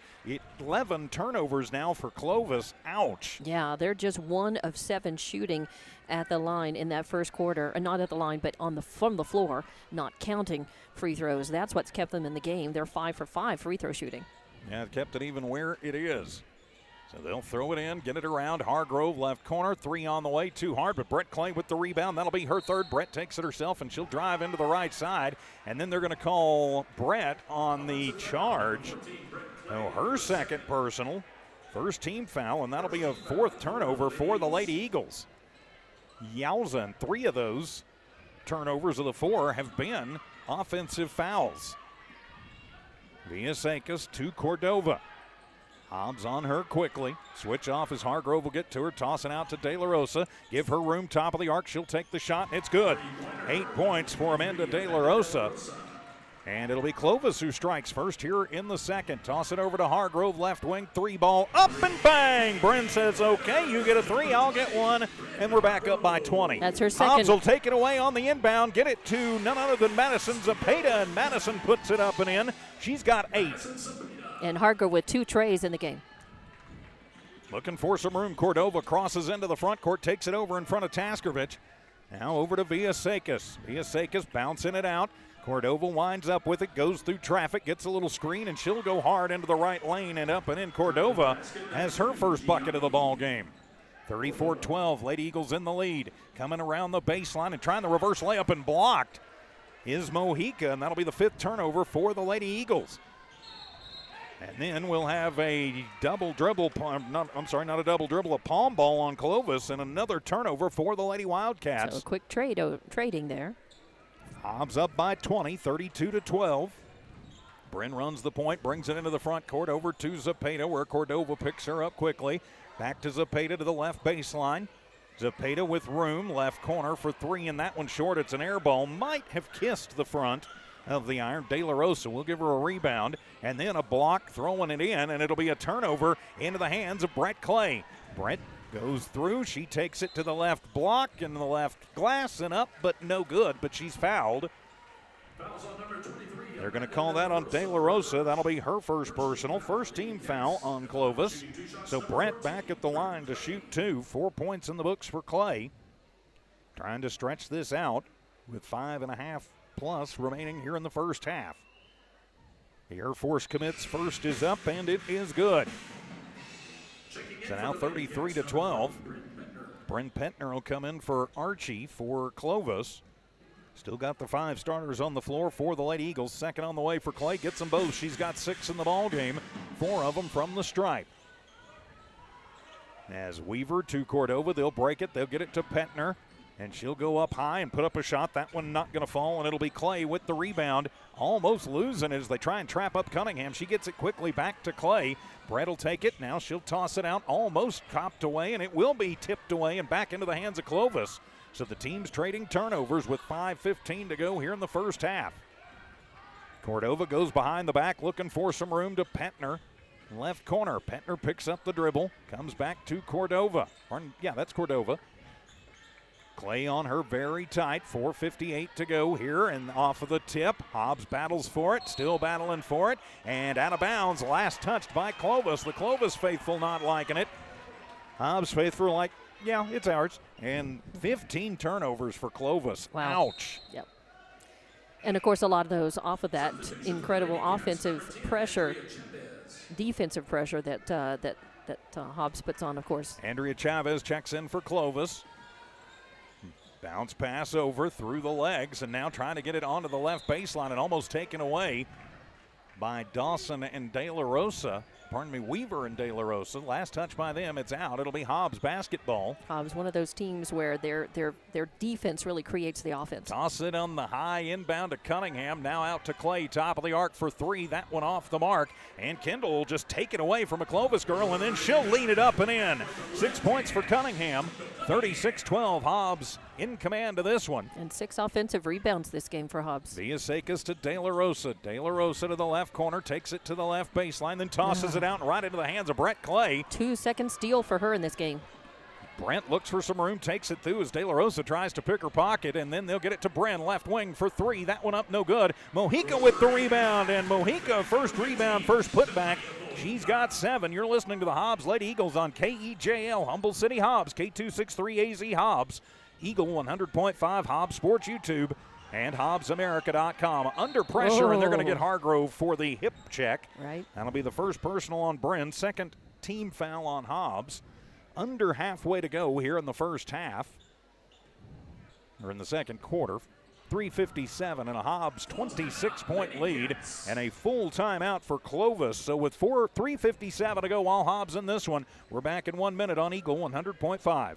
A: 11 turnovers now for Clovis. Ouch.
B: Yeah, they're just 1 of 7 shooting at the line in that first quarter. Not at the line, but from the floor, not counting free throws. That's what's kept them in the game. They're 5 for 5 free throw shooting.
A: Yeah, it kept it even where it is. So they'll throw it in, get it around. Hargrove left corner, 3 on the way, too hard, but Brett Clay with the rebound. That'll be her third. Brett takes it herself, and she'll drive into the right side. And then they're going to call Brett on the charge. So her second personal, first team foul, and that'll be a 4th turnover for the Lady Eagles. Yowza, and 3 of those turnovers of the 4 have been offensive fouls. Villasecas to Cordova. Hobbs on her quickly. Switch off as Hargrove will get to her. Tossing out to De La Rosa. Give her room, top of the arc. She'll take the shot, and it's good. 8 points for Amanda De La Rosa. And it'll be Clovis who strikes first here in the second. Toss it over to Hargrove, left wing, 3 ball, up and bang! Bryn says, okay, you get a 3, I'll get 1, and we're back up by 20.
B: That's her second.
A: Hobbs will take it away on the inbound, get it to none other than Madison Zepeda, and Madison puts it up and in. She's got 8.
B: And Hargrove with 2 trays in the game.
A: Looking for some room. Cordova crosses into the front court, takes it over in front of Taskovich. Now over to Villasecas. Villasecas bouncing it out. Cordova winds up with it, goes through traffic, gets a little screen, and she'll go hard into the right lane and up and in. Cordova has her first bucket of the ball game. 34-12, Lady Eagles in the lead. Coming around the baseline and trying the reverse layup and blocked is Mojica, and that'll be the 5th turnover for the Lady Eagles. And then we'll have a double dribble, not a double dribble, a palm ball on Clovis, and another turnover for the Lady Wildcats.
B: So a quick trading there.
A: Hobbs up by 20, 32-12. Bryn runs the point, brings it into the front court, over to Zepeda, where Cordova picks her up quickly. Back to Zepeda to the left baseline. Zepeda with room, left corner for 3, and that one short. It's an air ball. Might have kissed the front of the iron. De La Rosa will give her a rebound, and then a block throwing it in, and it'll be a turnover into the hands of Brett Clay. Brett goes through. She takes it to the left block and the left glass and up, but no good, but she's fouled. They're going to call that on De La Rosa. That'll be her first personal. First team foul on Clovis. So Brett back at the line to shoot 2. 4 points in the books for Clay. Trying to stretch this out with 5.5 plus remaining here in the first half. The Air Force commits first is up, and it is good. So now 33-12. Bryn Pentner will come in for Archie for Clovis. Still got the 5 starters on the floor for the Lady Eagles. Second on the way for Clay. Gets them both. She's got 6 in the ball game. 4 of them from the stripe. As Weaver to Cordova, they'll break it. They'll get it to Pentner. And she'll go up high and put up a shot. That one not going to fall, and it'll be Clay with the rebound. Almost losing as they try and trap up Cunningham. She gets it quickly back to Clay. Brett will take it. Now she'll toss it out. Almost copped away, and it will be tipped away and back into the hands of Clovis. So the team's trading turnovers with 5:15 to go here in the first half. Cordova goes behind the back, looking for some room to Pentner. Left corner. Pentner picks up the dribble. Comes back to Cordova. That's Cordova. Clay on her very tight. 4:58 to go here, and off of the tip. Hobbs battles for it, still battling for it, and out of bounds. Last touched by Clovis. The Clovis faithful not liking it. Hobbs faithful like, yeah, it's ours. And 15 turnovers for Clovis.
B: Wow.
A: Ouch.
B: Yep. And of course, a lot of those off of that incredible offensive pressure, defensive pressure that Hobbs puts on, of course.
A: Andrea Chavez checks in for Clovis. Bounce pass over through the legs, and now trying to get it onto the left baseline and almost taken away by Dawson and De La Rosa. Weaver and De La Rosa. Last touch by them, it's out. It'll be Hobbs basketball.
B: Hobbs, one of those teams where their defense really creates the offense.
A: Toss it on the high inbound to Cunningham. Now out to Clay, top of the arc for three. That one off the mark. And Kendall will just take it away from a Clovis girl, and then she'll lean it up and in. 6 points for Cunningham. 36-12. Hobbs in command of this one.
B: And 6 offensive rebounds this game for Hobbs.
A: Villaseca to De La Rosa. De La Rosa to the left corner, takes it to the left baseline, then tosses it out and right into the hands of Brett Clay.
B: 2-second steal for her in this game.
A: Brent looks for some room, takes it through as De La Rosa tries to pick her pocket, and then they'll get it to Bren, left wing for three. That one up, no good. Mojica with the rebound, and Mojica first rebound, first putback. She's got 7. You're listening to the Hobbs Lady Eagles on KEJL, Humble City Hobbs, K263AZ Hobbs, Eagle 100.5 Hobbs Sports YouTube, and HobbsAmerica.com. Under pressure, and they're going to get Hargrove for the hip check.
B: Right.
A: That'll be the first personal on Bren, second team foul on Hobbs. Under halfway to go here in the first half, or in the second quarter. 3:57 and a Hobbs 26-point lead and a full timeout for Clovis. So with 3:57 to go while Hobbs in this one, we're back in 1 minute on Eagle 100.5.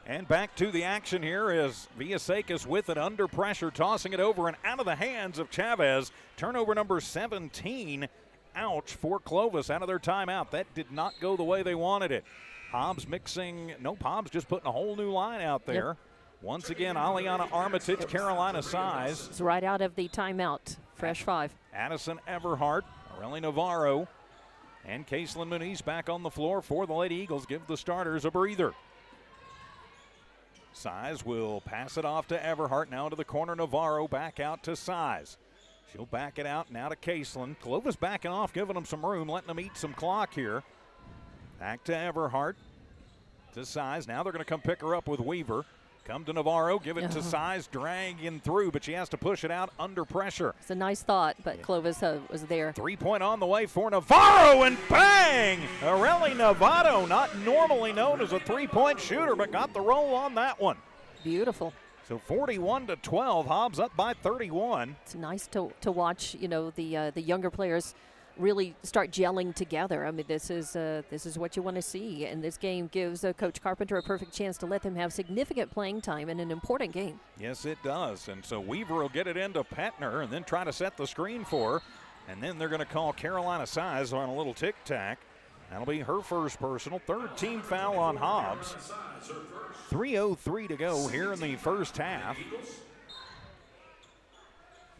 A: And back to the action here is Villaseca with it under pressure, tossing it over and out of the hands of Chavez. Turnover number 17. Ouch for Clovis out of their timeout. That did not go the way they wanted it. Hobbs mixing, nope, Hobbs just putting a whole new line out there. Yep. Once again, Aliana Armitage, Carolina size.
B: It's right out of the timeout. Fresh 5.
A: Addison Everhart, Aurelie Navarro, and Kaislyn Muniz back on the floor for the Lady Eagles. Give the starters a breather. Size will pass it off to Everhart. Now to the corner, Navarro back out to Size. She'll back it out now to Kaislyn. Clovis backing off, giving them some room, letting them eat some clock here. Back to Everhart. To Size. Now they're going to come pick her up with Weaver. Come to Navarro, give it to Size, dragging through, but she has to push it out under pressure.
B: It's a nice thought, but Clovis was there.
A: 3-point on the way for Navarro, and bang! Aurelie Navarro, not normally known as a three-point shooter, but got the roll on that one.
B: Beautiful.
A: So 41-12, Hobbs up by 31.
B: It's nice to watch, you know, the younger players really start gelling together. I mean, this is what you want to see, and this game gives Coach Carpenter a perfect chance to let them have significant playing time in an important game.
A: Yes, it does. And so Weaver will get it into Petner and then try to set the screen for her, and then they're going to call Carolina Size on a little tic-tac. That'll be her first personal. Third team foul on Hobbs. 3:03 to go here in the first half.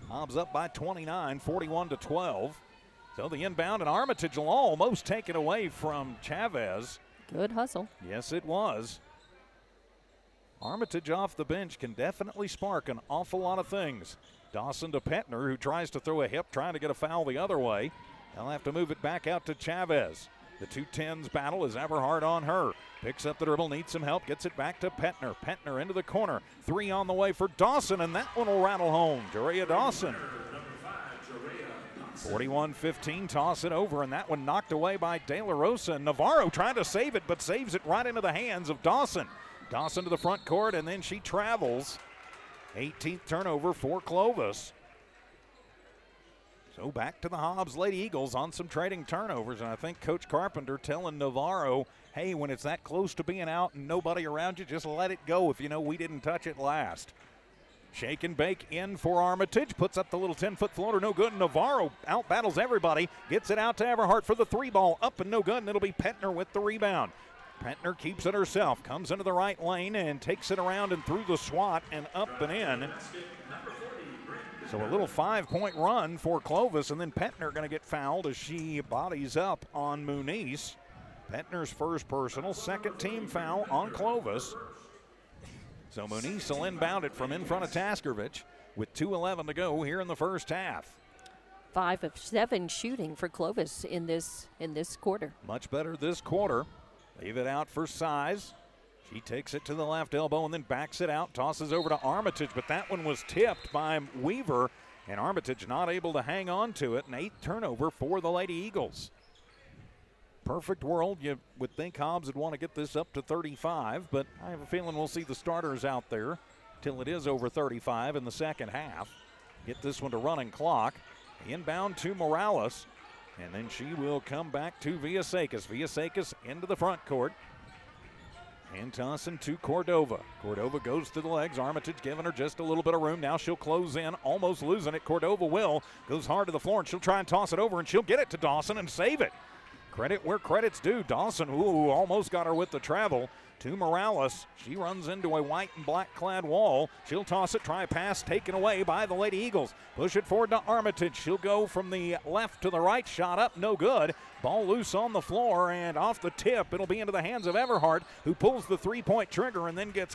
A: Hobbs up by 29, 41-12. So the inbound, and Armitage will almost take it away from Chavez.
B: Good hustle.
A: Yes, it was. Armitage off the bench can definitely spark an awful lot of things. Dawson to Petner, who tries to throw a hip, trying to get a foul the other way. They'll have to move it back out to Chavez. The 2-10s battle is Everhart on her. Picks up the dribble, needs some help, gets it back to Petner. Petner into the corner. 3 on the way for Dawson, and that one will rattle home. Jerea Dawson. 41-15, toss it over, and that one knocked away by De La Rosa. And Navarro trying to save it, but saves it right into the hands of Dawson. Dawson to the front court, and then she travels. 18th turnover for Clovis. So back to the Hobbs Lady Eagles on some trading turnovers, and I think Coach Carpenter telling Navarro, hey, when it's that close to being out and nobody around you, just let it go if you know we didn't touch it last. Shake and bake in for Armitage, puts up the little 10-foot floater, no good. Navarro out battles everybody, gets it out to Everhart for the 3-ball, up and no good, and it'll be Petner with the rebound. Petner keeps it herself, comes into the right lane and takes it around and through the swat and up and in. So a little 5-point run for Clovis, and then Petner going to get fouled as she bodies up on Muniz. Petner's first personal, second team foul on Clovis. So Muniz will inbound it from in front of Taskovich with 2:11 to go here in the first half.
B: 5 of 7 shooting for Clovis in this quarter.
A: Much better this quarter. Leave it out for Size. She takes it to the left elbow and then backs it out, tosses over to Armitage, but that one was tipped by Weaver, and Armitage not able to hang on to it. An 8th turnover for the Lady Eagles. Perfect world, you would think Hobbs would want to get this up to 35, but I have a feeling we'll see the starters out there till it is over 35 in the second half. Get this one to running clock. Inbound to Morales, and then she will come back to Villasecas. Villasecas into the front court. And tossing to Cordova. Cordova goes to the legs. Armitage giving her just a little bit of room. Now she'll close in, almost losing it. Cordova will. Goes hard to the floor, and she'll try and toss it over, and she'll get it to Dawson and save it. Credit where credit's due. Dawson, ooh, almost got her with the travel. To Morales. She runs into a white and black clad wall. She'll toss it, try a pass, taken away by the Lady Eagles. Push it forward to Armitage. She'll go from the left to the right. Shot up, no good. Ball loose on the floor, and off the tip, it'll be into the hands of Everhart, who pulls the 3-point trigger and then gets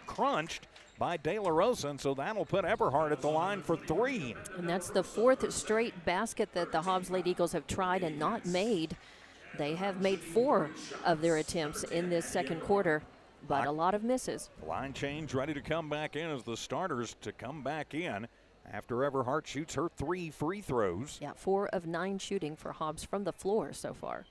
A: crunched by De La Rosa, and so that'll put Everhart at the line for 3.
B: And that's the 4th straight basket that the Hobbs Lady Eagles have tried and not made. They have made 4 of their attempts in this second quarter, but a lot of misses.
A: Line change ready to come back in as the starters to come back in after Everhart shoots her 3 free throws.
B: Yeah, 4 of 9 shooting for Hobbs from the floor so far.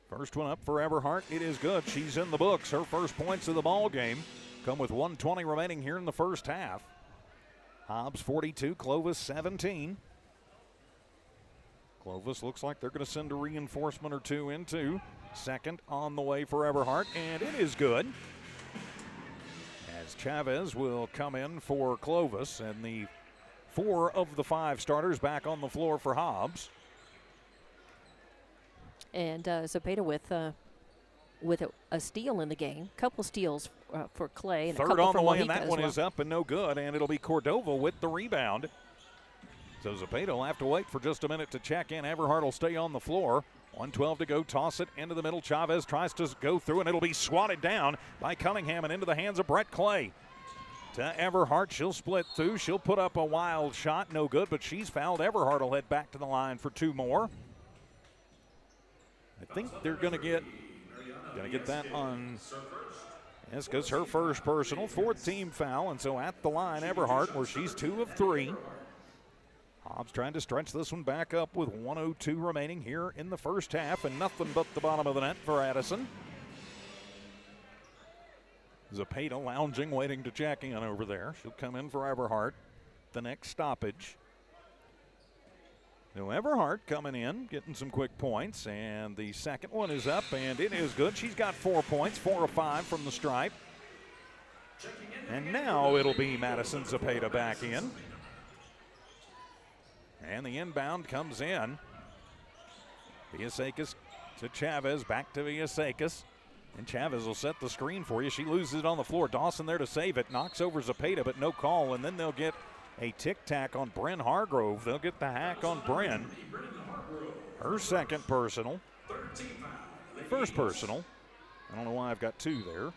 A: First one up for Everhart. It is good. She's in the books. Her first points of the ball game come with 1:20 remaining here in the first half. Hobbs 42, Clovis 17. Clovis looks like they're going to send a reinforcement or 2 into. Second on the way for Everhart, and it is good. As Chavez will come in for Clovis, and the 4 of the 5 starters back on the floor for Hobbs.
B: And Zepeda with a steal in the game. Couple steals for Clay. And
A: Third
B: a
A: on the way,
B: Mojica
A: and that one is up and no good, and it'll be Cordova with the rebound. So Zepeda will have to wait for just a minute to check in. Everhart will stay on the floor. 1:12 to go. Toss it into the middle. Chavez tries to go through, and it'll be swatted down by Cunningham and into the hands of Brett Clay. To Everhart, she'll split through. She'll put up a wild shot. No good, but she's fouled. Everhart will head back to the line for 2 more. I think they're going to get that on. Yes, because her first personal, 4th team foul, and so at the line, Everhart, where she's 2 of 3. Hobbs trying to stretch this one back up with 1:02 remaining here in the first half, and nothing but the bottom of the net for Addison. Zepeda lounging, waiting to check in over there. She'll come in for Everhart. The next stoppage. Now Everhart coming in, getting some quick points, and the second one is up, and it is good. She's got 4 points, 4 of 5 from the stripe. And now it'll be Madison Zepeda back in. And the inbound comes in. Villasecas to Chavez, back to Villasecas. And Chavez will set the screen for you. She loses it on the floor. Dawson there to save it. Knocks over Zepeda, but no call. And then they'll get a tic-tac on Bryn Hargrove. They'll get the hack on Bryn. Her second personal. First personal. I don't know why I've got 2 there.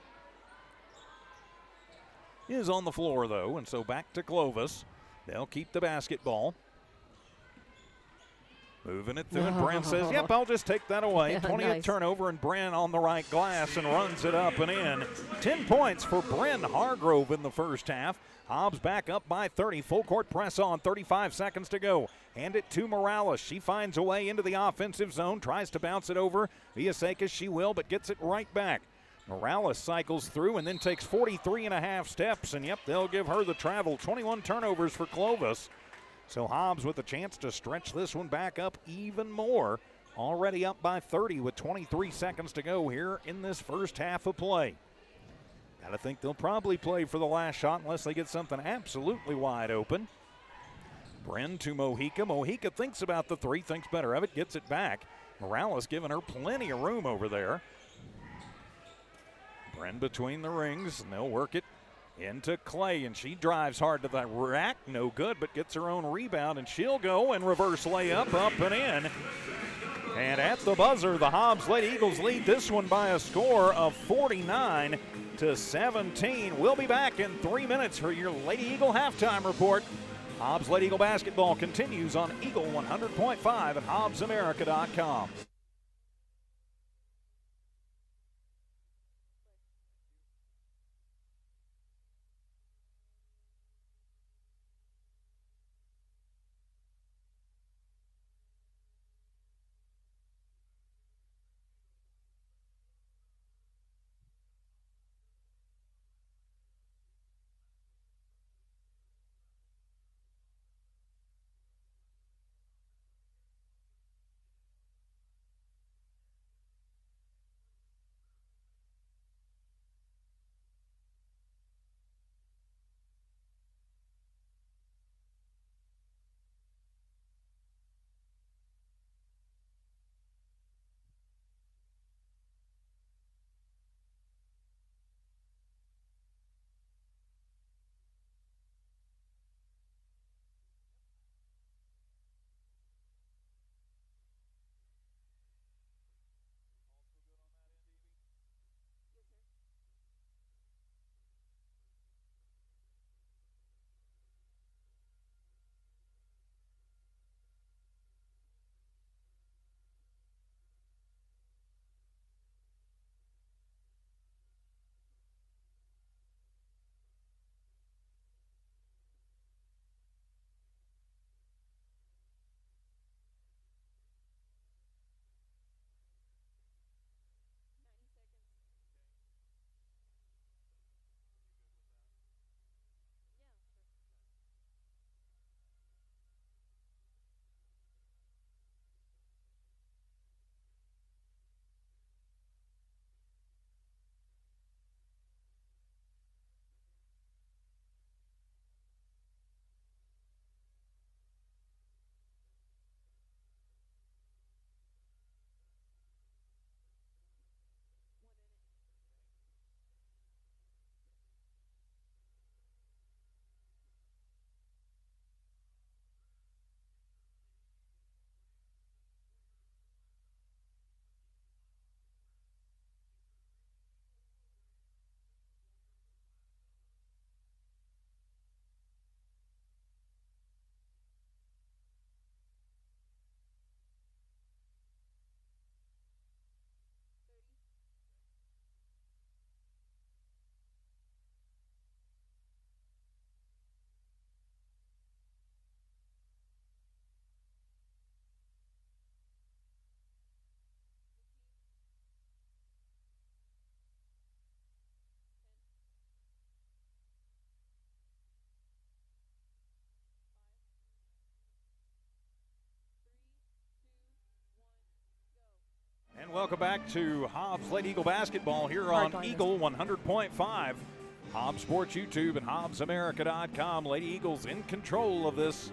A: Is on the floor, though, and so back to Clovis. They'll keep the basketball. Moving it through, and Bryn says, yep, I'll just take that away.
B: Yeah,
A: 20th
B: nice.
A: turnover, and Bryn on the right glass and runs it up and in. 10 points for Bryn Hargrove in the first half. Hobbs back up by 30. Full court press on, 35 seconds to go. Hand it to Morales. She finds a way into the offensive zone, tries to bounce it over. Villasecas, she will, but gets it right back. Morales cycles through and then takes 43 and a half steps, and yep, they'll give her the travel. 21 turnovers for Clovis. So Hobbs with a chance to stretch this one back up even more. Already up by 30 with 23 seconds to go here in this first half of play. Gotta think they'll probably play for the last shot unless they get something absolutely wide open. Bren to Mojica. Mojica thinks about the three, thinks better of it, gets it back. Morales giving her plenty of room over there. Bren between the rings, and they'll work it into Clay, and she drives hard to the rack. No good, but gets her own rebound, and she'll go and reverse layup up and in. And at the buzzer, the Hobbs Lady Eagles lead this one by a score of 49-17. We'll be back in 3 minutes for your Lady Eagle halftime report. Hobbs Lady Eagle basketball continues on Eagle 100.5 at HobbsAmerica.com. And welcome back to Hobbs Lady Eagle basketball here on Eagle 100.5. Hobbs Sports YouTube and HobbsAmerica.com. Lady Eagles in control of this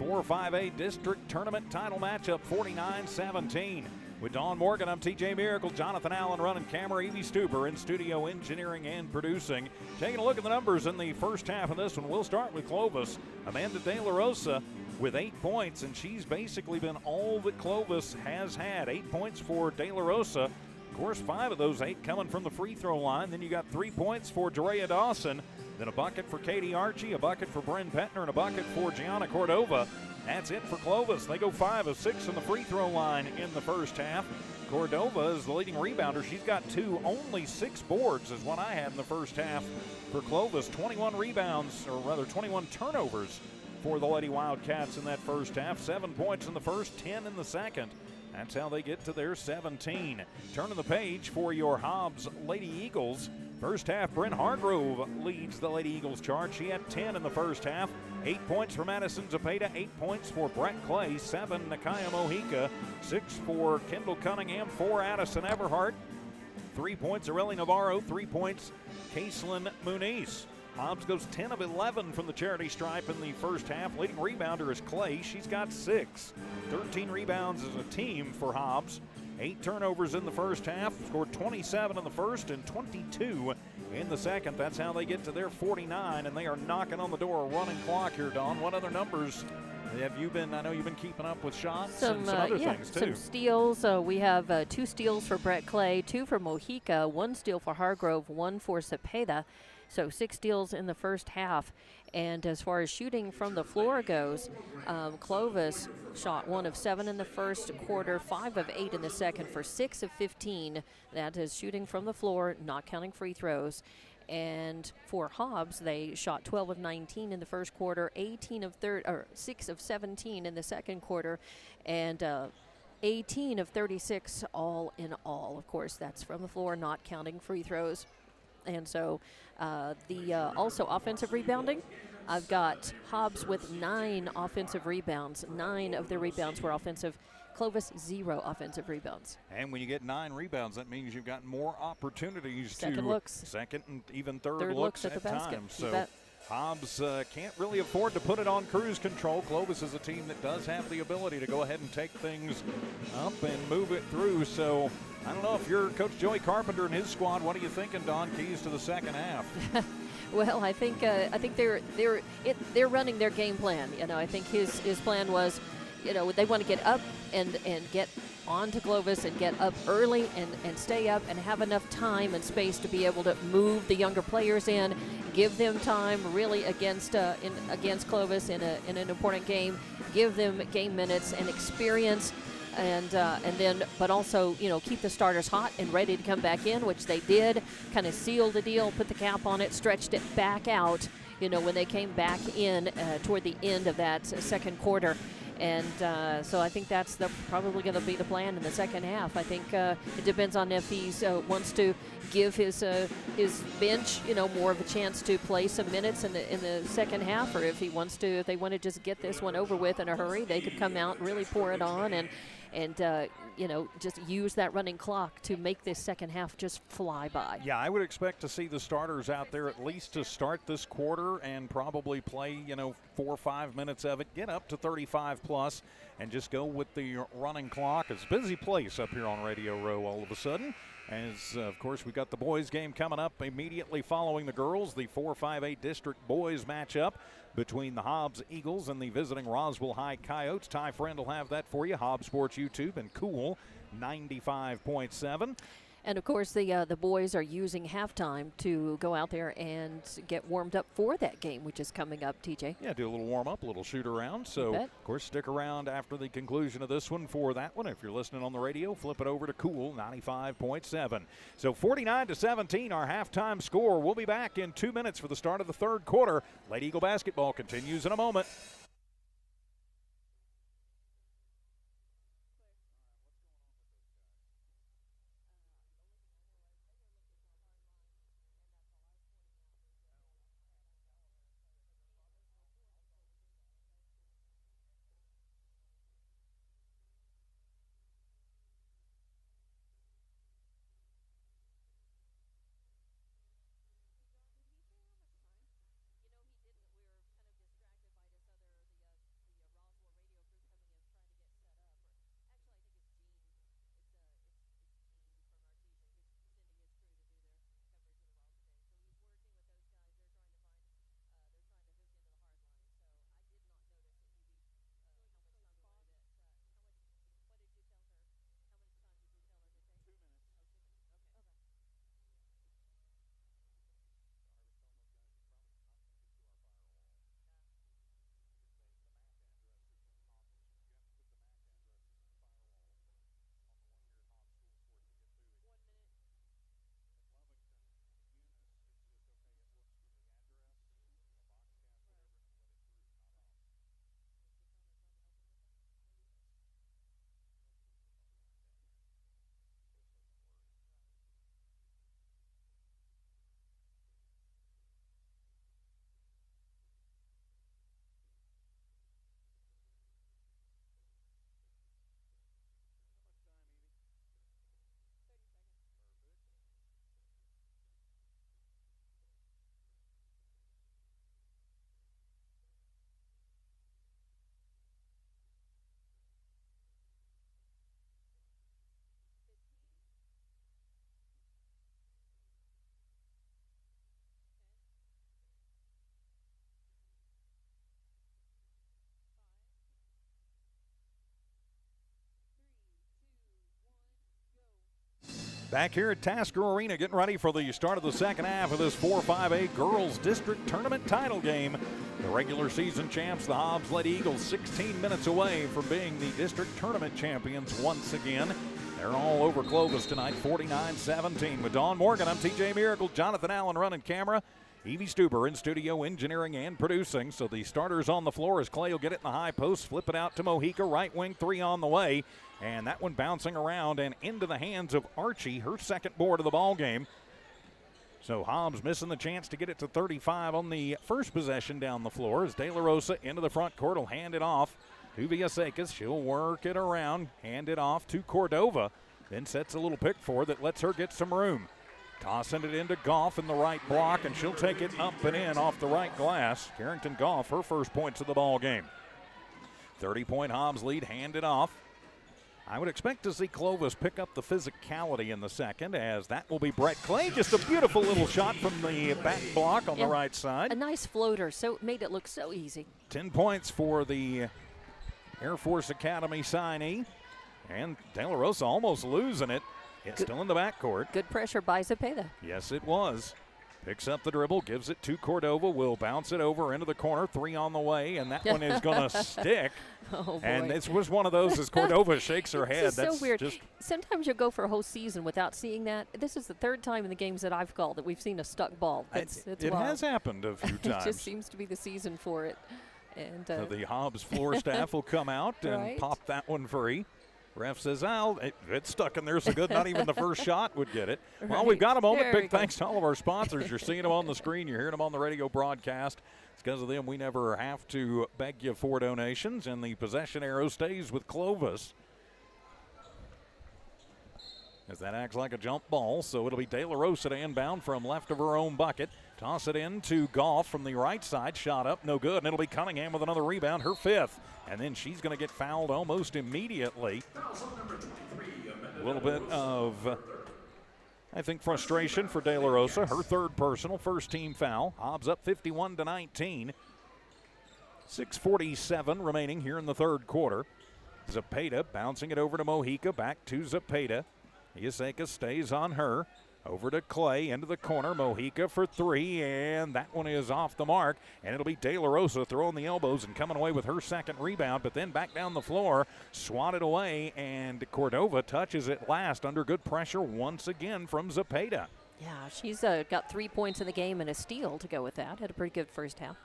A: 4-5A district tournament title matchup, 49-17. With Dawn Morgan, I'm TJ Miracle, Jonathan Allen running camera, Evie Stuber in studio engineering and producing. Taking a look at the numbers in the first half of this one, we'll start with Clovis. Amanda De La Rosa with 8 points, and she's basically been all that Clovis has had. 8 points for De La Rosa. Of course, 5 of those 8 coming from the free throw line. Then you got 3 points for Jerea Dawson, then a bucket for Katie Archie, a bucket for Bryn Petner, and a bucket for Gianna Cordova. That's it for Clovis. They go 5 of 6 on the free throw line in the first half. Cordova is the leading rebounder. She's got 2, only 6 boards is what I had in the first half for Clovis. 21 rebounds, or rather 21 turnovers for the Lady Wildcats in that first half. 7 points in the first, 10 in the second. That's how they get to their 17. Turning the page for your Hobbs Lady Eagles. First half, Bryn Hargrove leads the Lady Eagles charge. She had 10 in the first half. 8 points for Madison Zepeda, 8 points for Brett Clay, 7 Nakaya Mojica, 6 for Kendall Cunningham, 4 Addison Everhart, 3 points Areli Navarro, 3 points Caselyn Muniz. Hobbs goes 10 of 11 from the charity stripe in the first half. Leading rebounder is Clay. She's got 6. 13 rebounds as a team for Hobbs. 8 turnovers in the first half. Scored 27 in the first and 22 in the second. That's how they get to their 49, and they are knocking on the door. Running clock here, Dawn. What other numbers have you been? I know you've been keeping up with shots and some other things too.
B: Some steals. We have 2 steals for Brett Clay, 2 for Mojica, 1 steal for Hargrove, 1 for Zepeda. So 6 steals in the first half. And as far as shooting from the floor goes, Clovis shot 1 of 7 in the first quarter, 5 of 8 in the second for 6 of 15. That is shooting from the floor, not counting free throws. And for Hobbs, they shot 12 of 19 in the first quarter, 6 of 17 in the second quarter, and 18 of 36 all in all. Of course, that's from the floor, not counting free throws. And so also offensive rebounding, I've got Hobbs with 9 offensive rebounds. 9 of the rebounds were offensive. Clovis, 0 offensive rebounds.
A: And when you get 9 rebounds, that means you've got more opportunities second and even third looks at
B: the basket.
A: times. So Hobbs can't really afford to put it on cruise control. Clovis is a team that does have the ability to go ahead and take things up and move it through. So I don't know if you're Coach Joey Carpenter and his squad. What are you thinking, Don? Keys to the second half.
B: Well, I think they're running their game plan. You know, I think his plan was, you know, they want to get up and get on to Clovis and get up early and stay up and have enough time and space to be able to move the younger players in, give them time really against Clovis in an important game, give them game minutes and experience. And then, but also, you know, keep the starters hot and ready to come back in, which they did. Kind of sealed the deal, put the cap on it, stretched it back out, you know, when they came back in toward the end of that second quarter. And so I think that's probably going to be the plan in the second half. I think it depends on if he wants to give his bench, you know, more of a chance to play some minutes in the second half, or if they want to just get this one over with in a hurry, they could come out and really pour it on and you know, just use that running clock to make this second half just fly by.
A: Yeah, I would expect to see the starters out there at least to start this quarter and probably play, you know, 4 or 5 minutes of it, get up to 35 plus, and just go with the running clock. It's a busy place up here on Radio Row all of a sudden. As, of course, we've got the boys game coming up immediately following the girls. The 4-5-8 district boys matchup between the Hobbs Eagles and the visiting Roswell High Coyotes. Ty Friend will have that for you. Hobbs Sports YouTube and Cool 95.7.
B: And, of course, the boys are using halftime to go out there and get warmed up for that game, which is coming up, TJ.
A: Yeah, do a little warm-up, a little shoot around. So, of course, stick around after the conclusion of this one for that one. If you're listening on the radio, flip it over to Cool 95.7. So 49-17, our halftime score. We'll be back in 2 minutes for the start of the third quarter. Lady Eagle basketball continues in a moment. Back here at Tasker Arena, getting ready for the start of the second half of this 4-5A Girls District Tournament title game. The regular season champs, the Hobbs Lady Eagles, 16 minutes away from being the district tournament champions once again. They're all over Clovis tonight, 49-17. With Dawn Morgan, I'm TJ Miracle, Jonathan Allen running camera. Evie Stuber in studio, engineering and producing. So the starters on the floor as Clay will get it in the high post, flip it out to Mojica, right wing three on the way. And that one bouncing around and into the hands of Archie, her second board of the ball game. So Hobbs missing the chance to get it to 35 on the first possession down the floor as De La Rosa into the front court will hand it off to Villaseca. She'll work it around, hand it off to Cordova, then sets a little pick four that lets her get some room. Tossing it into Goff in the right block, and she'll take it up and in off the right glass. Carrington Goff, her first points of the ball game. 30-point Hobbs lead, handed off. I would expect to see Clovis pick up the physicality in the second, as that will be Brett Clay. Just a beautiful little shot from the back block on the right side.
B: A nice floater, so it made it look so easy.
A: 10 points for the Air Force Academy signee. And De La Rosa almost losing it. It's still in the backcourt.
B: Good pressure by Zepeda.
A: Yes, it was. Picks up the dribble, gives it to Cordova, will bounce it over into the corner, three on the way, and that one is going to stick.
B: Oh, boy.
A: And this was one of those as Cordova shakes her head.
B: That's so weird. Sometimes you'll go for a whole season without seeing that. This is the third time in the games that I've called that we've seen a stuck ball.
A: It has happened a few times.
B: It just seems to be the season for it. And
A: so the Hobbs floor staff will come out and pop that one free. Ref says, it's stuck in there so good, not even the first shot would get it.
B: Right.
A: Well, we've got a moment. Big thanks to all of our sponsors. You're seeing them on the screen. You're hearing them on the radio broadcast. It's because of them we never have to beg you for donations, and the possession arrow stays with Clovis. As that acts like a jump ball, so it'll be De La Rosa to inbound from left of her own bucket. Toss it in to Goff from the right side. Shot up, no good, and it'll be Cunningham with another rebound, her fifth. And then she's going to get fouled almost immediately. A little bit of, I think, frustration for De La Rosa. Her third personal, first team foul. Hobbs up 51-19. 6:47 remaining here in the third quarter. Zepeda bouncing it over to Mojica, back to Zepeda. Villaseca stays on her. Over to Clay, into the corner. Mojica for three, and that one is off the mark. And it'll be De La Rosa throwing the elbows and coming away with her second rebound, but then back down the floor, swatted away, and Cordova touches it last under good pressure once again from Zepeda.
B: Yeah, she's got 3 points in the game and a steal to go with that. Had a pretty good first half.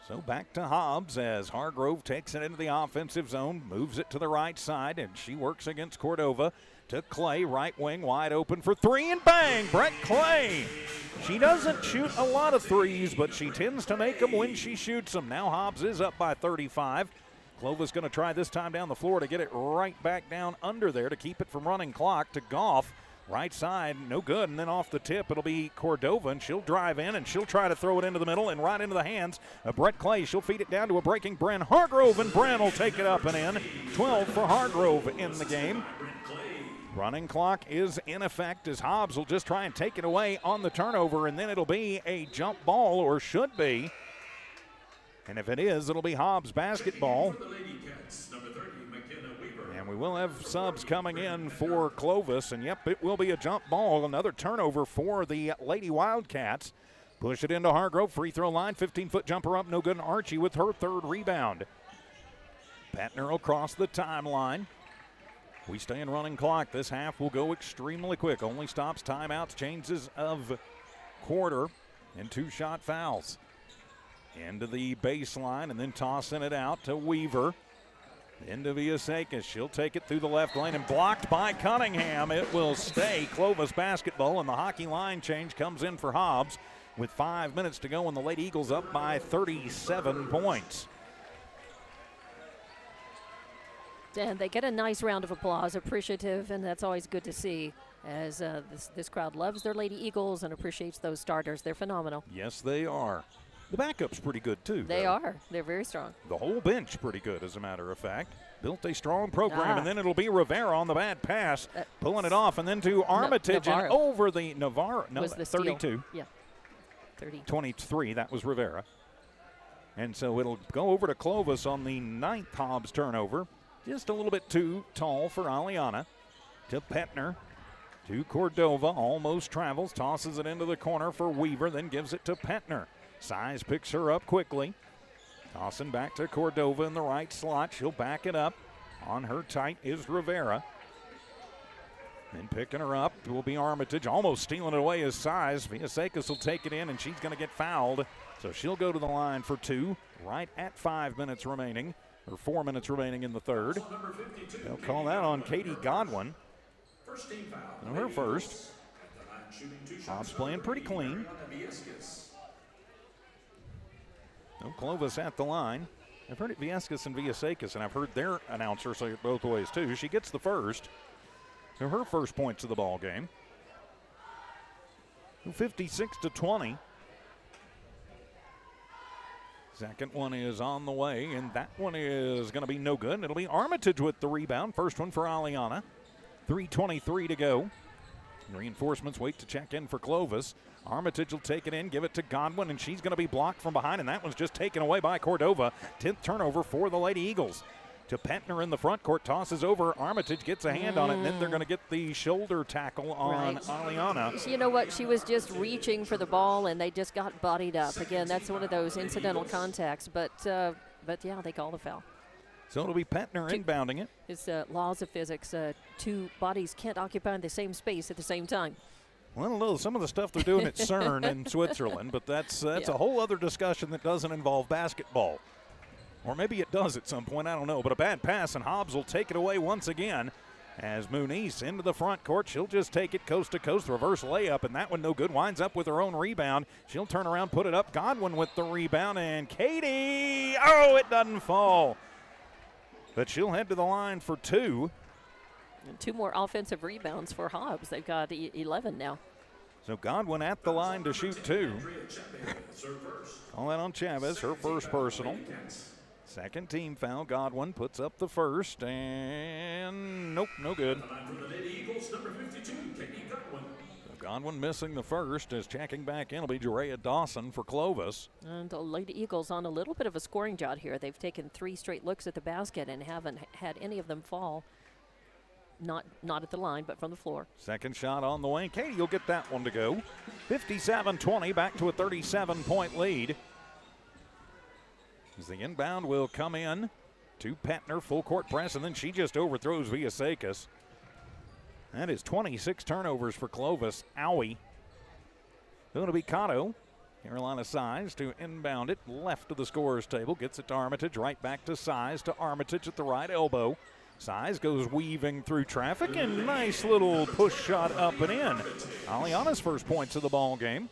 A: So back to Hobbs as Hargrove takes it into the offensive zone, moves it to the right side, and she works against Cordova. To Clay, right wing, wide open for three, and bang, Brett Clay. She doesn't shoot a lot of threes, but she tends to make them when she shoots them. Now Hobbs is up by 35. Clovis going to try this time down the floor to get it right back down under there to keep it from running clock to Goff. Right side, no good, and then off the tip, it'll be Cordova, and she'll drive in, and she'll try to throw it into the middle and right into the hands of Brett Clay. She'll feed it down to a breaking Bren Hargrove, and Bren will take it up and in. 12 for Hargrove in the game. Running clock is in effect as Hobbs will just try and take it away on the turnover, and then it'll be a jump ball, or should be. And if it is, it'll be Hobbs basketball. And we will have subs coming in for Clovis, and yep, it will be a jump ball. Another turnover for the Lady Wildcats. Push it into Hargrove, free throw line, 15-foot jumper up, no good, and Archie with her third rebound. Patner will cross the timeline. We stay in running clock. This half will go extremely quick. Only stops, timeouts, changes of quarter, and two shot fouls. Into the baseline and then tossing it out to Weaver. Into Villaseca. She'll take it through the left lane and blocked by Cunningham. It will stay Clovis basketball, and the hockey line change comes in for Hobbs with 5 minutes to go, and the Lady Eagles up by 37 points.
B: And they get a nice round of applause, appreciative, and that's always good to see, as this crowd loves their Lady Eagles and appreciates those starters. They're phenomenal.
A: Yes, they are. The backup's pretty good, too.
B: They are. They're very strong.
A: The whole bench pretty good, as a matter of fact. Built a strong program, and then it'll be Rivera on the bad pass, pulling it off, and then to Armitage and over the Navarro. No,
B: was the
A: 32.
B: Steal. Yeah,
A: 23, that was Rivera. And so it'll go over to Clovis on the 9th Hobbs turnover. Just a little bit too tall for Aliana. To Petner. to Cordova, almost travels, tosses it into the corner for Weaver, then gives it to Petner. Size picks her up quickly. Tossing back to Cordova in the right slot. She'll back it up. On her tight is Rivera. And picking her up will be Armitage, almost stealing it away his Size. Villaseca will take it in, and she's going to get fouled. So she'll go to the line for 2, right at 5 minutes remaining, or 4 minutes remaining in the third. They'll call that on Katie Godwin. And her first. Hobbs playing pretty clean. No Clovis at the line. I've heard it Viescas and Villasecas, and I've heard their announcer say it both ways too. She gets the first. So her first points of the ball game. 56-20. Second one is on the way, and that one is going to be no good. It'll be Armitage with the rebound. First one for Aliana. 3:23 to go. Reinforcements wait to check in for Clovis. Armitage will take it in, give it to Godwin, and she's going to be blocked from behind, and that one's just taken away by Cordova. 10th turnover for the Lady Eagles. To Petner in the front court, tosses over. Armitage gets a hand on it, and then they're going to get the shoulder tackle on Aliana.
B: You know what? She was just reaching for the ball, and they just got bodied up. Again, that's one of those incidental contacts, but yeah, they call the foul.
A: So it'll be Petner inbounding it.
B: It's laws of physics. Two bodies can't occupy the same space at the same time.
A: Well, I don't know some of the stuff they're doing at CERN in Switzerland, but that's a whole other discussion that doesn't involve basketball. Or maybe it does at some point, I don't know. But a bad pass, and Hobbs will take it away once again. As Muniz into the front court, she'll just take it coast to coast, reverse layup, and that one no good. Winds up with her own rebound. She'll turn around, put it up. Godwin with the rebound, and Katie, oh, it doesn't fall. But she'll head to the line for 2.
B: And 2 more offensive rebounds for Hobbs. They've got 11 now.
A: So Godwin at the line to shoot 2. All that on Chavez, her first personal. Second team foul. Godwin puts up the first, and nope, no good. Godwin missing the first, as checking back in will be Jerea Dawson for Clovis.
B: And the Lady Eagles on a little bit of a scoring drought here. They've taken 3 straight looks at the basket and haven't had any of them fall. Not at the line, but from the floor.
A: Second shot on the way. Katie, you'll get that one to go. 57-20, back to a 37-point lead. As the inbound will come in to Petner, full court press, and then she just overthrows Villasecas. That is 26 turnovers for Clovis. Owie. Going to be Cotto. Carolina Size to inbound it. Left of the scorer's table. Gets it to Armitage. Right back to Size to Armitage at the right elbow. Size goes weaving through traffic, and nice little push shot up and in. Aliana's first points of the ball game.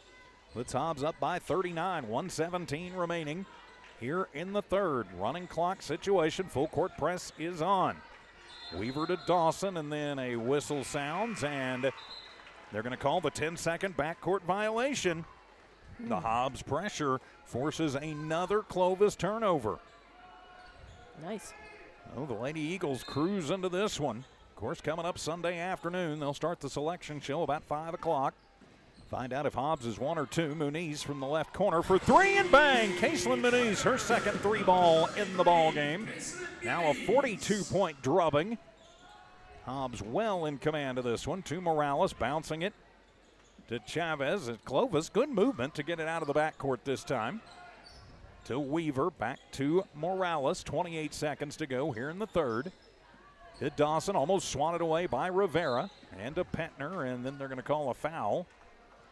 A: Puts Hobbs up by 39. 1:17 remaining here in the third. Running clock situation. Full court press is on. Weaver to Dawson, and then a whistle sounds, and they're going to call the 10-second backcourt violation. The Hobbs pressure forces another Clovis turnover.
B: Nice.
A: Oh, the Lady Eagles cruise into this one. Of course, coming up Sunday afternoon, they'll start the selection show about 5 o'clock. Find out if Hobbs is 1 or 2. Muniz from the left corner for 3, and bang! Caselin Muniz, her second 3-ball in the ball game. Now a 42-point drubbing. Hobbs well in command of this one. To Morales, bouncing it to Chavez. And Clovis, good movement to get it out of the backcourt this time. To Weaver, back to Morales. 28 seconds to go here in the third. To Dawson, almost swatted away by Rivera. And to Petner, and then they're going to call a foul.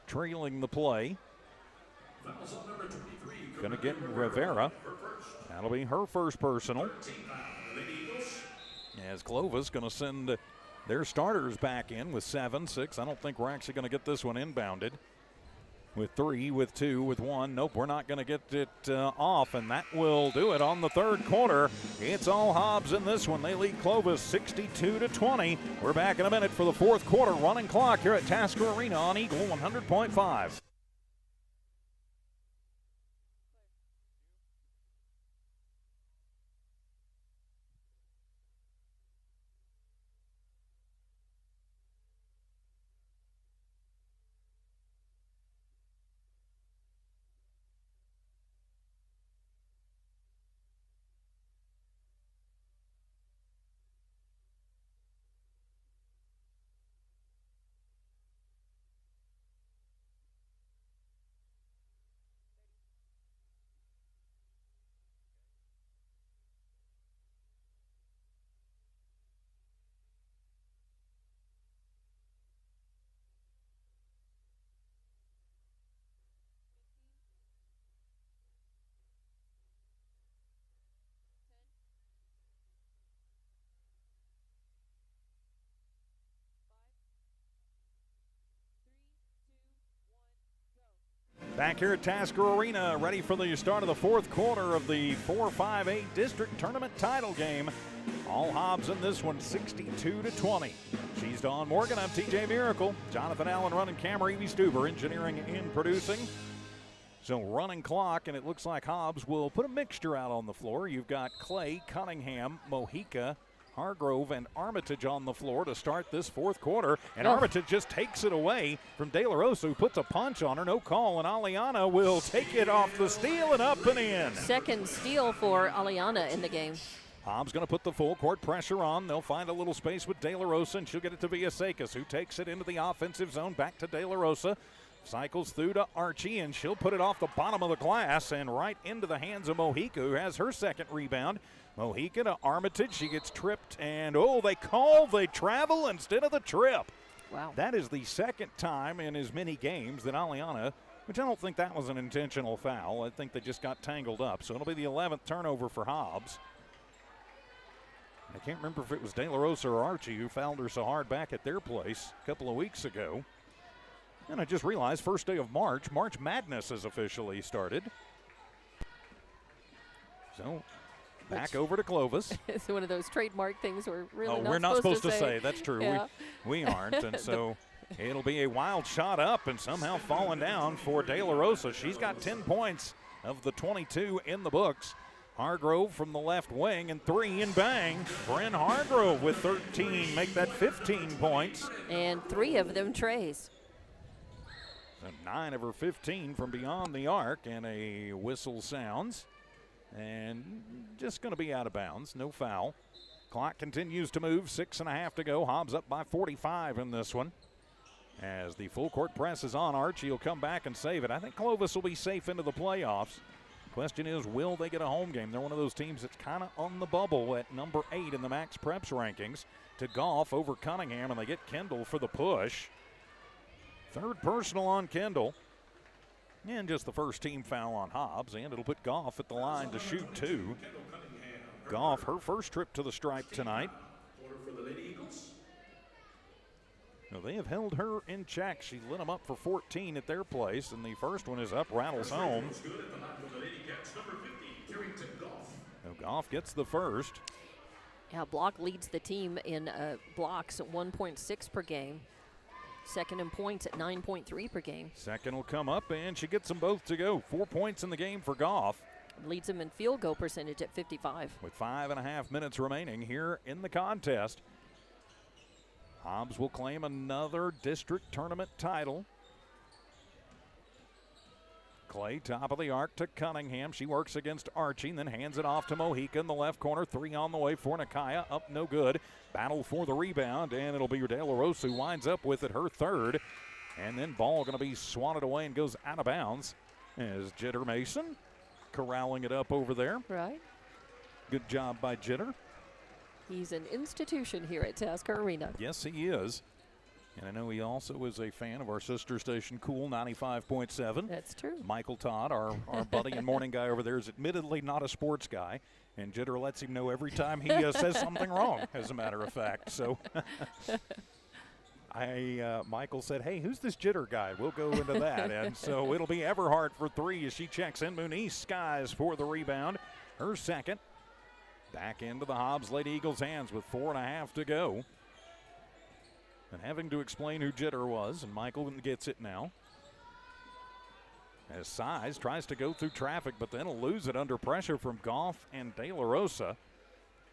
A: Trailing the play. Going to get Rivera. That'll be her first personal. As Clovis going to send their starters back in with 7, 6. I don't think we're actually going to get this one inbounded. With 3, with 2, with 1. Nope, we're not going to get it off, and that will do it on the third quarter. It's all Hobbs in this one. They lead Clovis 62-20. We're back in a minute for the fourth quarter. Running clock here at Tasker Arena on Eagle 100.5. Back here at Tasker Arena, ready for the start of the fourth quarter of the 4-5-8 district tournament title game. All Hobbs in this one, 62-20. She's Dawn Morgan. I'm TJ Miracle. Jonathan Allen running camera. Evie Stuber engineering and producing. So running clock, and it looks like Hobbs will put a mixture out on the floor. You've got Clay, Cunningham, Mojica, Hargrove, and Armitage on the floor to start this fourth quarter. And Armitage just takes it away from De La Rosa, who puts a punch on her. No call, and Aliana will take it off the steal and up and in.
B: Second steal for Aliana in the game.
A: Hobbs going to put the full court pressure on. They'll find a little space with De La Rosa, and she'll get it to Villaseca, who takes it into the offensive zone. Back to De La Rosa. Cycles through to Archie, and she'll put it off the bottom of the glass and right into the hands of Mojica, who has her second rebound. Mojica to Armitage. She gets tripped, and they call the travel instead of the trip.
B: Wow.
A: That is the second time in as many games that Aliana, which I don't think that was an intentional foul. I think they just got tangled up. So it'll be the 11th turnover for Hobbs. I can't remember if it was De La Rosa or Archie who fouled her so hard back at their place a couple of weeks ago. And I just realized, first day of March Madness has officially started. So back over to Clovis.
B: It's one of those trademark things
A: we're not supposed to say. That's true.
B: Yeah.
A: We aren't. And so it'll be a wild shot up and somehow falling down for De La Rosa. She's got 10 points of the 22 in the books. Hargrove from the left wing, and 3 and bang. Bryn Hargrove with 13, make that 15 points.
B: And 3 of them trays.
A: So 9 of her 15 from beyond the arc, and a whistle sounds. And just going to be out of bounds, no foul. Clock continues to move, 6.5 to go. Hobbs up by 45 in this one. As the full court press is on, Archie will come back and save it. I think Clovis will be safe into the playoffs. Question is, will they get a home game? They're one of those teams that's kind of on the bubble at number 8 in the Max Preps rankings. To Goff over Cunningham, and they get Kendall for the push. Third personal on Kendall. And just the first team foul on Hobbs, and it'll put Goff at the line to shoot 2. Goff, her first trip to the stripe tonight. Now, they have held her in check. She lit them up for 14 at their place, and the first one is up, rattles home. Now, Goff gets the first.
B: Yeah, Block leads the team in blocks at 1.6 per game. Second in points at 9.3 per game.
A: Second will come up, and she gets them both to go. 4 points in the game for Goff.
B: Leads them in field goal percentage at 55.
A: With 5.5 minutes remaining here in the contest. Hobbs will claim another district tournament title. Clay, top of the arc to Cunningham. She works against Archie, and then hands it off to Mojica in the left corner. 3 on the way for Nakaya. Up, no good. Battle for the rebound, and it'll be De La Rosa who winds up with it, her third. And then ball going to be swatted away and goes out of bounds as Jitter Mason corralling it up over there.
B: Right.
A: Good job by Jitter.
B: He's an institution here at Tasker Arena.
A: Yes, he is. And I know he also is a fan of our sister station, Cool 95.7.
B: That's true.
A: Michael Todd, our buddy and morning guy over there, is admittedly not a sports guy. And Jitter lets him know every time he says something wrong, as a matter of fact. So Michael said, hey, who's this Jitter guy? We'll go into that. And so it'll be Everhart for 3 as she checks in. Muniz skies for the rebound. Her second. Back into the Hobbs Lady Eagles' hands with 4.5 to go. And having to explain who Jitter was, and Michael gets it now. As Size tries to go through traffic, but then he'll lose it under pressure from Goff and De La Rosa.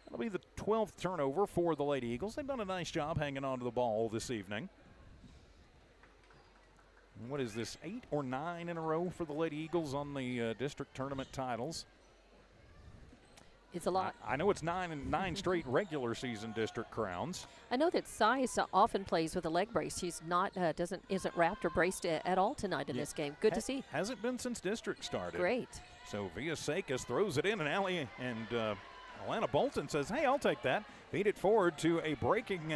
A: That'll be the 12th turnover for the Lady Eagles. They've done a nice job hanging on to the ball this evening. And what is this, 8 or 9 in a row for the Lady Eagles on the district tournament titles?
B: It's a lot.
A: I know it's 9 straight regular season district crowns.
B: I know that Size often plays with a leg brace. She's not isn't wrapped or braced at all tonight in this game. Good to see.
A: Hasn't been since district started.
B: Great.
A: So Villaseca throws it in, and Alana Bolton says, hey, I'll take that. Feed it forward to a breaking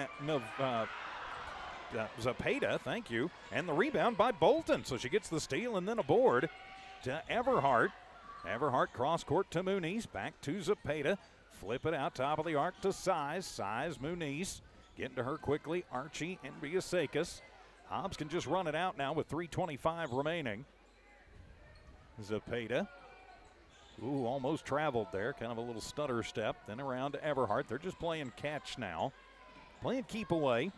A: Zapata, thank you, and the rebound by Bolton. So she gets the steal and then a board to Everhart. Everhart cross court to Muniz, back to Zapata. Flip it out, top of the arc to Size. Size, Muniz. Getting to her quickly, Archie and Villaseca. Hobbs can just run it out now with 3:25 remaining. Zepeda. Ooh, almost traveled there. Kind of a little stutter step. Then around to Everhart. They're just playing catch now. Playing keep away.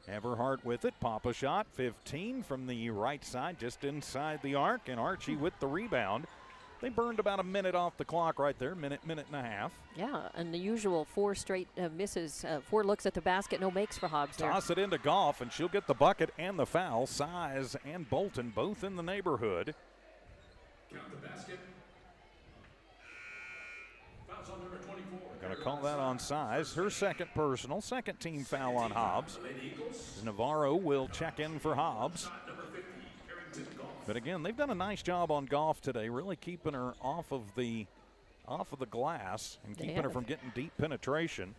A: Everhart with it. Pop a shot. 15 from the right side, just inside the arc. And Archie with the rebound. They burned about a minute off the clock right there. Minute and a half.
B: Yeah, and the usual 4 straight misses. 4 looks at the basket, no makes for Hobbs there.
A: Toss it into Goff, and she'll get the bucket and the foul. Size and Bolton both in the neighborhood.
C: Count the basket. Fouls on number 24.
A: Going to call that on Size. Her second personal, second team foul on Hobbs. Navarro will check in for Hobbs. But again, they've done a nice job on Goff today, really keeping her off of the glass and keeping her from getting deep penetration.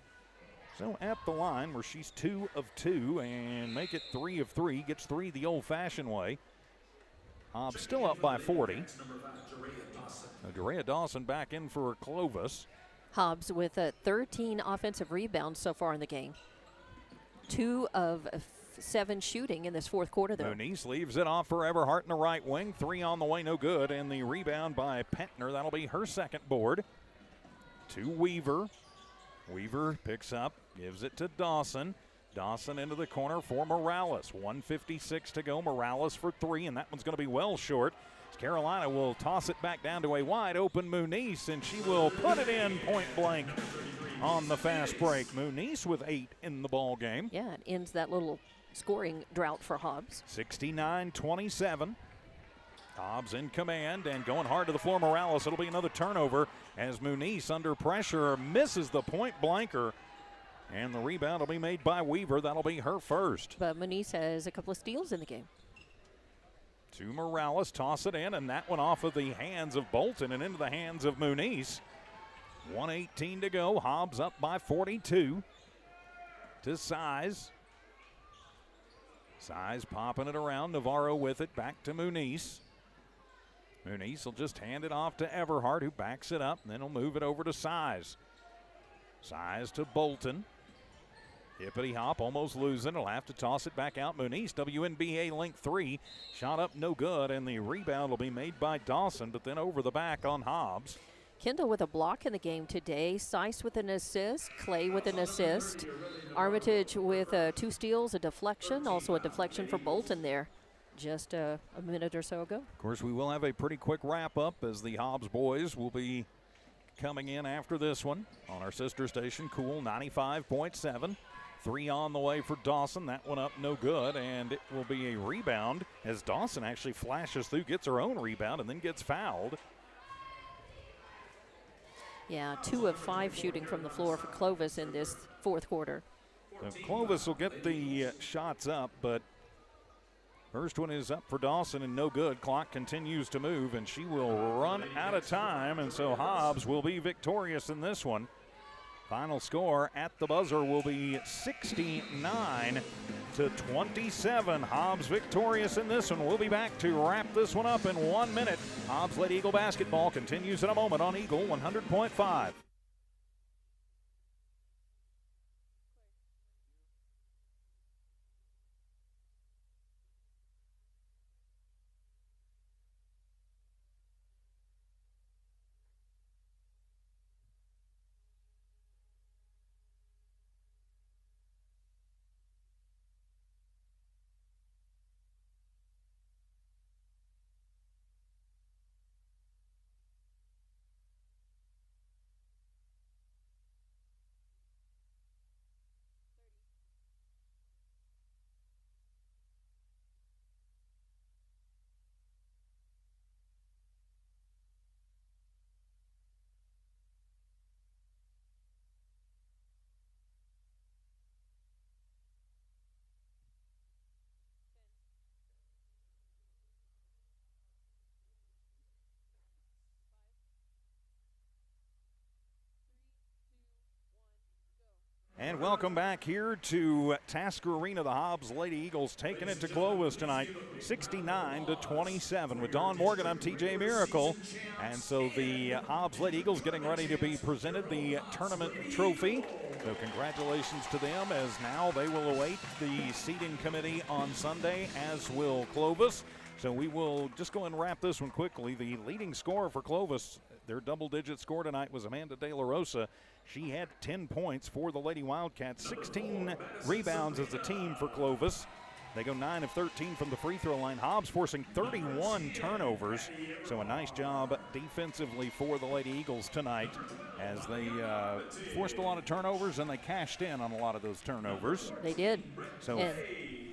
A: So at the line where she's 2 of 2 and make it 3 of 3, gets 3 the old-fashioned way. Hobbs still up by 40. Jerea Dawson back in for Clovis.
B: Hobbs with 13 offensive rebounds so far in the game. 2 of 7 shooting in this fourth quarter, though.
A: Muniz leaves it off for Everhart in the right wing. 3 on the way, no good. And the rebound by Pentner. That'll be her second board. To Weaver. Weaver picks up, gives it to Dawson. Dawson into the corner for Morales. 1:56 to go. Morales for 3, and that one's going to be well short. Carolina will toss it back down to a wide open Muniz, and she will put it in point blank on the fast break. Muniz with 8 in the ball game.
B: Yeah, it ends that little scoring drought for Hobbs.
A: 69-27. Hobbs in command and going hard to the floor. Morales, it'll be another turnover as Muniz under pressure misses the point blanker. And the rebound will be made by Weaver. That'll be her first.
B: But Muniz has a couple of steals in the game.
A: To Morales, toss it in, and that one off of the hands of Bolton and into the hands of Muniz. 1:18 to go. Hobbs up by 42. To Size. Size popping it around. Navarro with it. Back to Muniz. Muniz will just hand it off to Everhart, who backs it up, and then he'll move it over to Size. Size to Bolton. Hippity hop, almost losing. He'll have to toss it back out. Muniz, WNBA link 3. Shot up, no good, and the rebound will be made by Dawson, but then over the back on Hobbs.
B: Kendall with a block in the game today. Seiss with an assist. Clay with an assist. Armitage with 2 steals, a deflection. Also a deflection for Bolton there just a minute or so ago.
A: Of course, we will have a pretty quick wrap-up as the Hobbs boys will be coming in after this one on our sister station, Cool 95.7. 3 on the way for Dawson. That one up no good, and it will be a rebound as Dawson actually flashes through, gets her own rebound, and then gets fouled.
B: Yeah, 2 of 5 shooting from the floor for Clovis in this fourth quarter.
A: So Clovis will get the shots up, but first one is up for Dawson and no good. Clock continues to move, and she will run out of time, and so Hobbs will be victorious in this one. Final score at the buzzer will be 69-27. Hobbs victorious in this one. We'll be back to wrap this one up in 1 minute. Hobbs Lady Eagle basketball continues in a moment on Eagle 100.5. And welcome back here to Tasker Arena. The Hobbs Lady Eagles taking it to Clovis tonight, 69-27. With Dawn Morgan, I'm TJ Miracle. And so the Hobbs Lady Eagles getting ready to be presented the tournament trophy. So congratulations to them, as now they will await the seating committee on Sunday, as will Clovis. So we will just go and wrap this one quickly. The leading scorer for Clovis, their double-digit score tonight was Amanda De La Rosa. She had 10 points for the Lady Wildcats, 16 rebounds as a team for Clovis. They go 9 of 13 from the free throw line. Hobbs forcing 31 turnovers. So a nice job defensively for the Lady Eagles tonight as they forced a lot of turnovers and they cashed in on a lot of those turnovers.
B: They did.
A: So,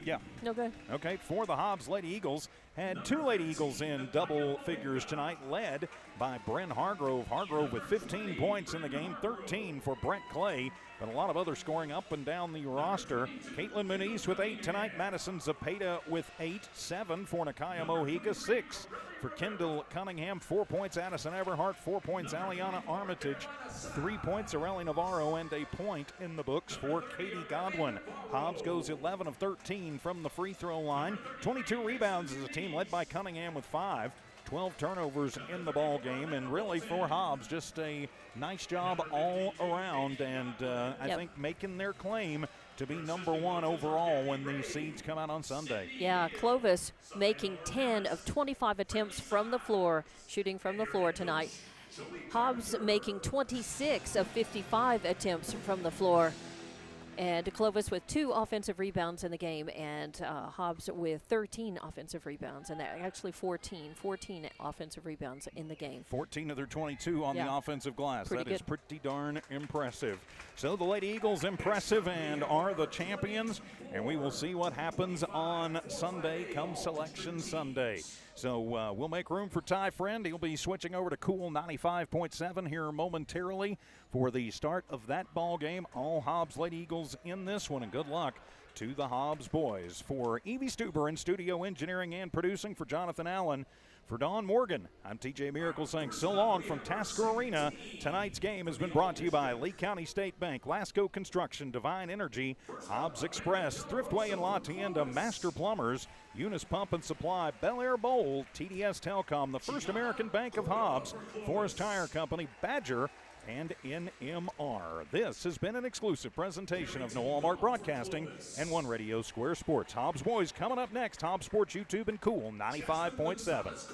A: yeah.
B: No good.
A: Okay, for the Hobbs Lady Eagles, had 2 Lady Eagles in double figures tonight, led by Bryn Hargrove. Hargrove with 15 points in the game, 13 for Brett Clay, but a lot of other scoring up and down the roster. Caitlin Muniz with 8 tonight, Madison Zepeda with 8, 7 for Nakaya Mojica, 6 for Kendall Cunningham, 4 points Addison Everhart, 4 points Aliana Armitage, 3 points Areli Navarro, and a point in the books for Katie Godwin. Hobbs goes 11 of 13 from the free throw line, 22 rebounds as a team, led by Cunningham with 5. 12 turnovers in the ball game, and really for Hobbs, just a nice job all around, and I think making their claim to be number 1 overall when the seeds come out on Sunday.
B: Yeah, Clovis making 10 of 25 attempts from the floor, shooting from the floor tonight. Hobbs making 26 of 55 attempts from the floor. And Clovis with 2 offensive rebounds in the game, and Hobbs with 13 offensive rebounds, and actually 14 offensive rebounds in the game.
A: 14 of their 22 on the offensive glass. That is pretty darn impressive. So the Lady Eagles impressive and are the champions, and we will see what happens on Sunday come Selection Sunday. So we'll make room for Ty Friend. He'll be switching over to Cool 95.7 here momentarily for the start of that ball game. All Hobbs Lady Eagles in this one, and good luck to the Hobbs boys. For Evie Stuber in studio engineering and producing, for Jonathan Allen, for Dawn Morgan, I'm TJ Miracle saying so long from Tasker Arena. Tonight's game has been brought to you by Lee County State Bank, Lasco Construction, Divine Energy, Hobbs Express, Thriftway and La Tienda, Master Plumbers, Eunice Pump and Supply, Bel Air Bowl, TDS Telecom, the First American Bank of Hobbs, Forest Tire Company, Badger, and NMR. This has been an exclusive presentation of Walmart Broadcasting and One Radio Square Sports. Hobbs boys coming up next. Hobbs Sports YouTube and Cool 95.7.